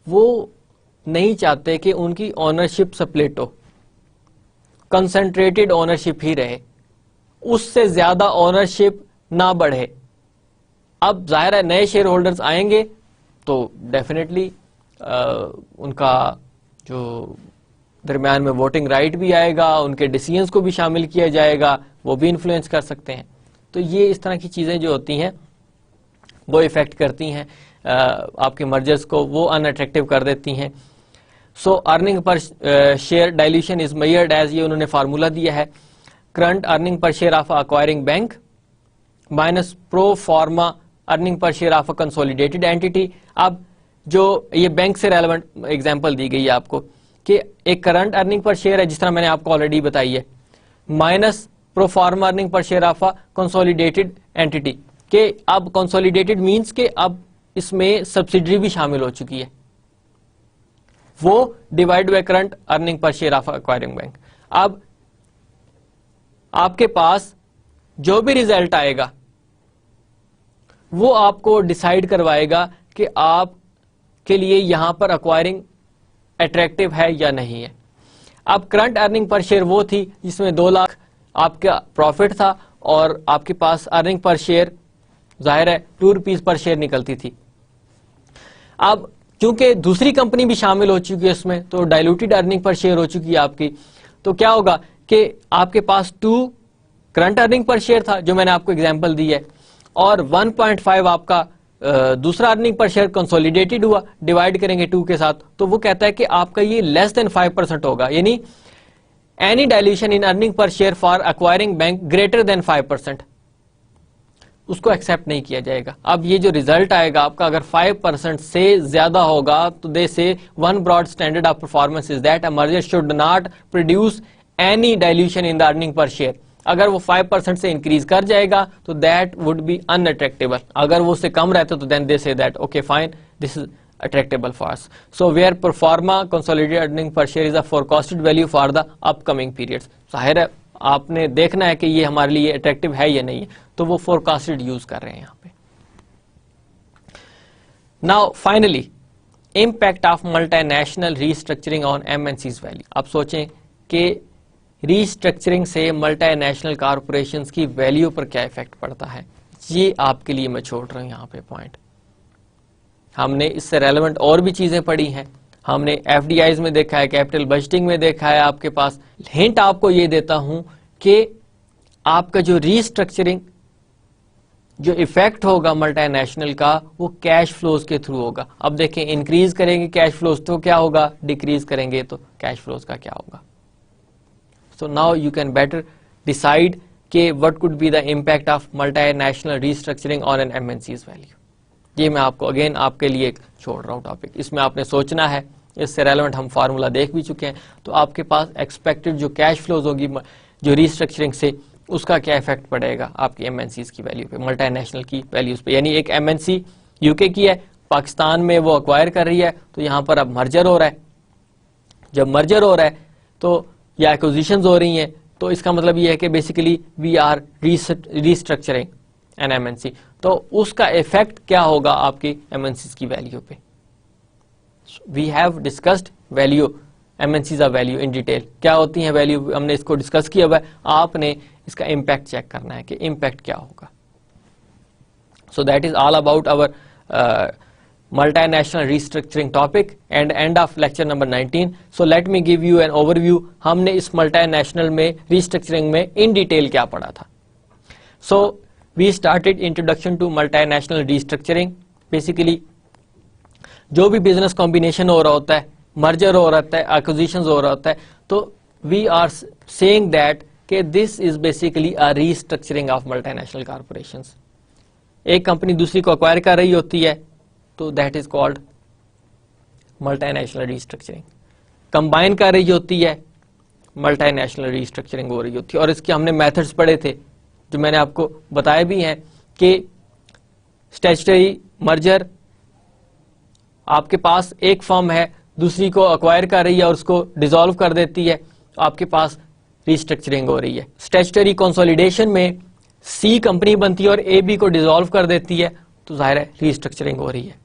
وہ نہیں چاہتے کہ ان کی اونرشپ سپلٹ ہو, کنسنٹریٹڈ اونرشپ ہی رہے, اس سے زیادہ اونرشپ نہ بڑھے. اب ظاہر ہے نئے شیئر ہولڈرز آئیں گے تو ڈیفینیٹلی ان کا جو درمیان میں ووٹنگ رائٹ بھی آئے گا, ان کے ڈیسیژنز کو بھی شامل کیا جائے گا, وہ بھی انفلوئنس کر سکتے ہیں. تو یہ اس طرح کی چیزیں جو ہوتی ہیں وہ افیکٹ کرتی ہیں آپ کے مرجرز کو, وہ ان اٹریکٹیو کر دیتی ہیں. So earning per share dilution is measured as, یہ انہوں نے فارمولا دیا ہے, current earning per share of acquiring bank minus pro forma earning per share of a consolidated entity. اب جو یہ بینک سے ریلیونٹ ایگزامپل دی گئی ہے آپ کو کہ ایک کرنٹ ارننگ پر شیئر ہے جس طرح میں نے آپ کو آلریڈی بتائی ہے, minus pro forma earning per share of a consolidated entity, کہ اب کنسولیڈیٹڈ مینس کہ اب اس میں سبسیڈری بھی شامل ہو چکی ہے, وہ divide by current earning per share of acquiring bank. اب آپ کے پاس جو بھی ریزلٹ آئے گا وہ آپ کو ڈیسائیڈ کروائے گا کہ آپ کے لیے یہاں پر ایکوائرنگ اٹریکٹیو ہے یا نہیں ہے. اب کرنٹ ارننگ پر شیئر وہ تھی جس میں 2 لاکھ آپ کا پروفٹ تھا اور آپ کے پاس ارننگ پر شیئر ظاہر ہے 2 روپیز پر شیئر نکلتی تھی. اب چونکہ دوسری کمپنی بھی شامل ہو چکی ہے اس میں, تو ڈائلوٹیڈ ارننگ پر شیئر ہو چکی ہے آپ کی. تو کیا ہوگا کہ آپ کے پاس 2 کرنٹ ارننگ پر شیئر تھا جو میں نے آپ کو ایگزامپل دی ہے, اور 1.5 آپ کا دوسرا ارننگ پر شیئر کنسولیڈیٹڈ ہوا, ڈیوائڈ کریں گے 2 کے ساتھ, تو وہ کہتا ہے کہ آپ کا یہ لیس دین 5% ہوگا, یعنی any dilution in earning per share for acquiring bank greater than 5%, اس کو ایکسپٹ نہیں کیا جائے گا. اب یہ جو ریزلٹ آئے گا آپ کا, اگر 5% سے زیادہ ہوگا تو they say one broad standard of performance is that a merger should not produce any dilution in the earning per share. اگر وہ 5% سے انکریز کر جائے گا تو that would be unattractable. اگر وہ اس سے کم رہتا تو then they say that okay fine this is attractable for us. So where pro forma consolidated earning per share is a forecasted value for the upcoming periods. ظاہر ہے آپ نے دیکھنا ہے کہ یہ ہمارے لیے اٹریکٹیو ہے یا نہیں ہے, تو وہ forecasted یوز کر رہے ہیں یہاں پہ. Now finally impact of multinational restructuring on MNC's value. اب سوچیں کہ ریسٹرکچرنگ سے ملٹی نیشنل کارپوریشنز کی ویلیو پر کیا افیکٹ پڑتا ہے, یہ آپ کے لیے میں چھوڑ رہا ہوں یہاں پہ پوائنٹ. ہم نے اس سے ریلیونٹ اور بھی چیزیں پڑھی ہیں, ہم نے ایف ڈی آئیز میں دیکھا ہے, کیپٹل بجٹنگ میں دیکھا ہے آپ کے پاس. ہنٹ آپ کو یہ دیتا ہوں کہ آپ کا جو ریسٹرکچرنگ جو ایفیکٹ ہوگا ملٹی نیشنل کا وہ کیش فلوز کے تھرو ہوگا. اب دیکھیں انکریز کریں گے کیش فلوز تو کیا ہوگا, ڈیکریز کریں گے تو کیش فلوز کا کیا ہوگا. So now you can better decide کہ what could be the impact of multinational restructuring on M M N value ویلیو. یہ میں آپ کو اگین آپ کے لیے چھوڑ رہا ہوں ٹاپک, اس میں آپ نے سوچنا ہے. اس سے ریلیونٹ ہم فارمولا دیکھ بھی چکے ہیں. تو آپ کے پاس ایکسپیکٹڈ جو کیش فلوز ہوگی جو ریسٹرکچرنگ سے, اس کا کیا افیکٹ پڑے گا آپ کی ایم این سیز کی ویلیو پہ, ملٹی نیشنل کی ویلیوز پہ. یعنی ایک ایم این سی یو کے کی ہے, پاکستان میں وہ ایکوائر کر رہی ہے, تو یہاں پر اب مرجر ہو رہا ہے. جب مرجر ہو رہا ہے تو یا ایکوزیشنز ہو رہی ہیں, تو اس کا مطلب یہ ہے کہ basically we are restructuring an M N C. تو اس کا افیکٹ کیا ہوگا آپ کی ایم این سیز کی ویلیو پہ. We have discussed value, M N Cs a value in detail. کیا ہوتی ہیں ویلیو, ہم نے اس کو ڈسکس کیا ہوا ہے. آپ نے اس کا امپیکٹ چیک کرنا ہے کہ امپیکٹ کیا ہوگا. So that is all about our multinational restructuring topic and end of lecture number 19. So let me give you an overview. ہم نے اس ملٹی نیشنل میں ریسٹرکچرنگ میں ان ڈیٹیل کیا پڑھا تھا. سو we started introduction to multinational restructuring. Basically جو بھی بزنس کمبینیشن ہو رہا ہوتا ہے, مرجر ہو رہا ہوتا ہے, ایکوزیشنز ہو رہا ہوتا ہے, تو وی آر سیئنگ دیٹ کہ this is basically a restructuring of multinational corporations. ایک کمپنی دوسری کو ایکوائر کر رہی ہوتی ہے تو that is called multinational restructuring. Combine کر رہی ہوتی ہے, ملٹی نیشنل ریسٹرکچرنگ ہو رہی ہوتی ہے. اور اس کے ہم نے میتھڈس پڑھے تھے جو میں نے آپ کو بتایا بھی ہیں کہ اسٹیچوٹری مرجر, آپ کے پاس ایک فرم ہے دوسری کو ایکوائر کر رہی ہے اور اس کو ڈیزالو کر دیتی ہے, تو آپ کے پاس ریسٹرکچرنگ ہو رہی ہے. اسٹیچوٹری کنسولیڈیشن میں سی کمپنی بنتی ہے اور اے بی کو ڈیزالو کر دیتی ہے, تو ظاہر ہے ریسٹرکچرنگ ہو رہی ہے.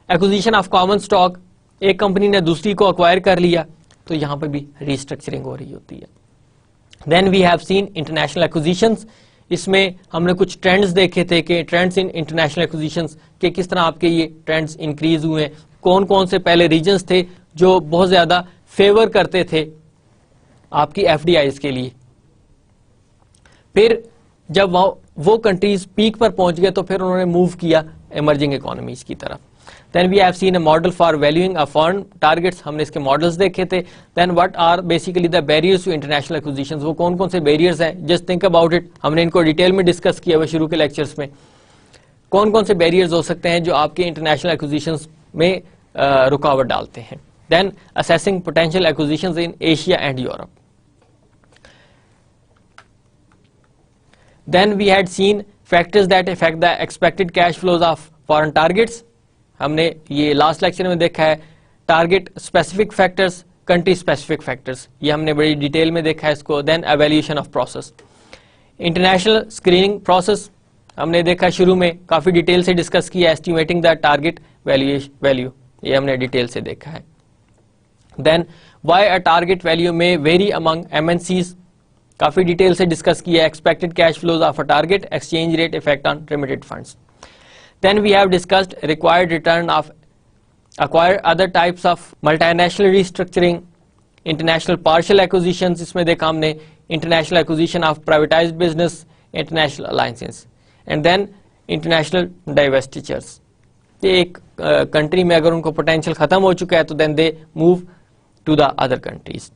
ایکوزیشن آف کامن اسٹاک, ایک کمپنی نے دوسری کو ایکوائر کر لیا, تو یہاں پہ بھی ریسٹرکچرنگ ہو رہی ہوتی ہے. Then we have seen international acquisitions. اس میں ہم نے کچھ ٹرینڈز دیکھے تھے کہ ٹرینڈز ان انٹرنیشنل ایکوزیشنز کہ کس طرح آپ کے یہ ٹرینڈز انکریز ہوئے ہیں, کون کون سے پہلے ریجنز تھے جو بہت زیادہ فیور کرتے تھے آپ کی ایف ڈی آئیز کے لیے. پھر جب وہ کنٹریز پیک پر پہنچ گئے تو پھر انہوں نے موو کیا ایمرجنگ اکانومیز کی طرف. Then we have seen a model for valuing a foreign targets. ہم نے اس کے ماڈلز دیکھے تھے. Then what are basically the barriers to international acquisitions? وہ کون کون سے بیریئرز ہیں, just think about it. ہم نے ان کو ڈیٹیل میں ڈسکس کیا ہوا شروع کے لیکچرز میں. کون کون سے بیریئرز ہو سکتے ہیں جو آپ کے انٹرنیشنل ایکوزیشنز میں رکاوٹ ڈالتے ہیں. Then assessing potential acquisitions in Asia and Europe. Then we had seen factors that affect the expected cash flows of foreign targets. ہم نے یہ لاسٹ لیکچر میں دیکھا ہے target specific factors, country specific factors, یہ ہم نے بڑی ڈیٹیل میں دیکھا ہے اس کو. Then evaluation of process, international screening process ہم نے دیکھا شروع میں, کافی ڈیٹیل سے ڈسکس کیا. ایسٹیمیٹنگ دا ٹارگیٹ ویلیو, یہ ہم نے ڈیٹیل سے دیکھا ہے. Then why a target value may vary among M N Cs, کافی ڈیٹیل سے ڈسکس کیا. Expected cash flows of a target, exchange rate effect on remitted funds. Then we have discussed required return of acquire other types of multinational restructuring, international partial acquisitions, اس میں دیکھا ہم نے international acquisition of privatized business, international alliances, and then international divestitures. یہ ایک country میں اگر ان کو potential ختم ہو چکا ہے تو then they move to the other countries.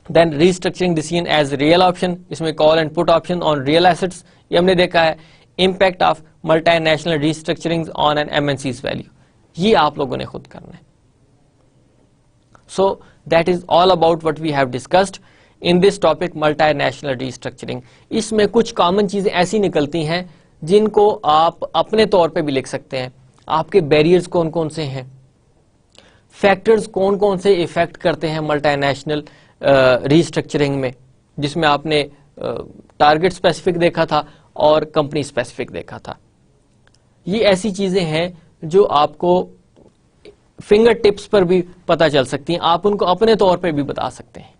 Then restructuring decision as real option, اس میں call and put option on real assets, یہ ہم نے دیکھا ہے. Impact of multinational restructuring on M M N value ویلیو, یہ آپ لوگوں نے خود کرنا ہے. So that is all about what we have discussed in this topic multinational restructuring. اس میں کچھ کامن چیزیں ایسی نکلتی ہیں جن کو آپ اپنے طور پہ بھی لکھ سکتے ہیں. آپ کے بیریئرز کون کون سے ہیں, فیکٹرز کون کون سے افیکٹ کرتے ہیں ملٹی نیشنل ریسٹرکچرنگ میں, جس میں آپ نے ٹارگٹ اسپیسیفک دیکھا تھا اور کمپنی اسپیسیفک دیکھا تھا. یہ ایسی چیزیں ہیں جو آپ کو فنگر ٹپس پر بھی پتہ چل سکتی ہیں, آپ ان کو اپنے طور پہ بھی بتا سکتے ہیں.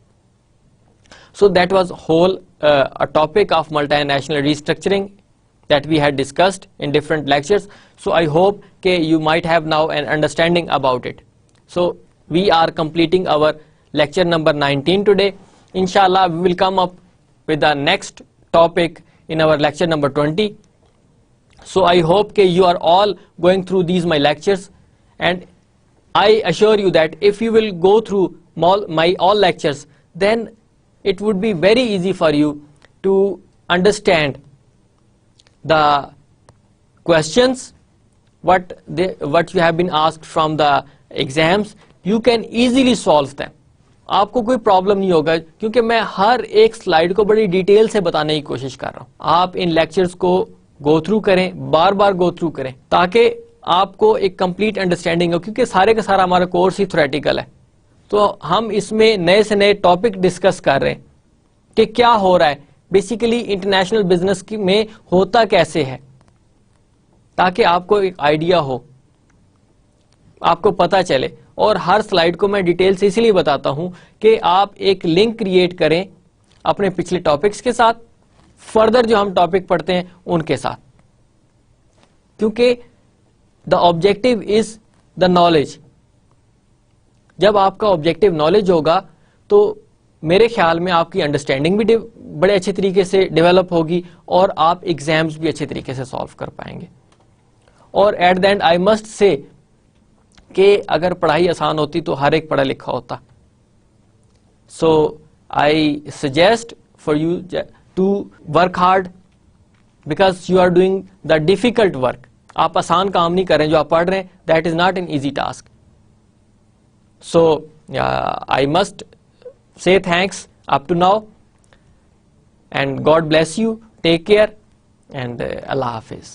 So that was whole topic of multinational restructuring that we had discussed in different lectures. So I hope you might have now an understanding about it. So we are completing our lecture number 19 today. Inshallah we will come up with the next topic in our lecture number 20. So I hope you are all going through these my lectures, and I assure you that if you will go through my all lectures, then it would be very easy for you to understand the questions what you have been asked from the exams. You can easily solve them. آپ کو کوئی problem نہیں ہوگا, کیونکہ میں ہر ایک slide کو بڑی ڈیٹیل سے بتانے کی کوشش کر رہا ہوں. آپ ان لیکچرز کو گو تھرو کریں, بار بار گو تھرو کریں, تاکہ آپ کو ایک کمپلیٹ انڈرسٹینڈنگ ہو, کیونکہ سارے کا سارا ہمارا کورس ہی تھیوریٹیکل ہے. تو ہم اس میں نئے سے نئے ٹاپک ڈسکس کر رہے ہیں کہ کیا ہو رہا ہے بیسیکلی انٹرنیشنل بزنس میں ہوتا کیسے ہے, تاکہ آپ کو ایک آئیڈیا ہو, آپ کو پتا چلے. اور ہر سلائیڈ کو میں ڈیٹیل سے اسی لیے بتاتا ہوں کہ آپ ایک لنک کریٹ کریں اپنے پچھلے ٹاپکس کے ساتھ, فردر جو ہم ٹاپک پڑھتے ہیں ان کے ساتھ, کیونکہ the objective is the knowledge. جب آپ کا آبجیکٹو نالج ہوگا تو میرے خیال میں آپ کی انڈرسٹینڈنگ بھی بڑے اچھے طریقے سے ڈیولپ ہوگی, اور آپ ایگزامز بھی اچھے طریقے سے سالو کر پائیں گے. اور at the end I must say کہ اگر پڑھائی آسان ہوتی تو ہر ایک پڑھا لکھا ہوتا. So I suggest for you to work hard, because you are doing the difficult work. آپ آسان کام نہیں کر رہے ہیں جو آپ پڑھ رہے ہیں, that is not an easy task. So I must say thanks up to now, and God bless you. Take care, and Allah Hafiz.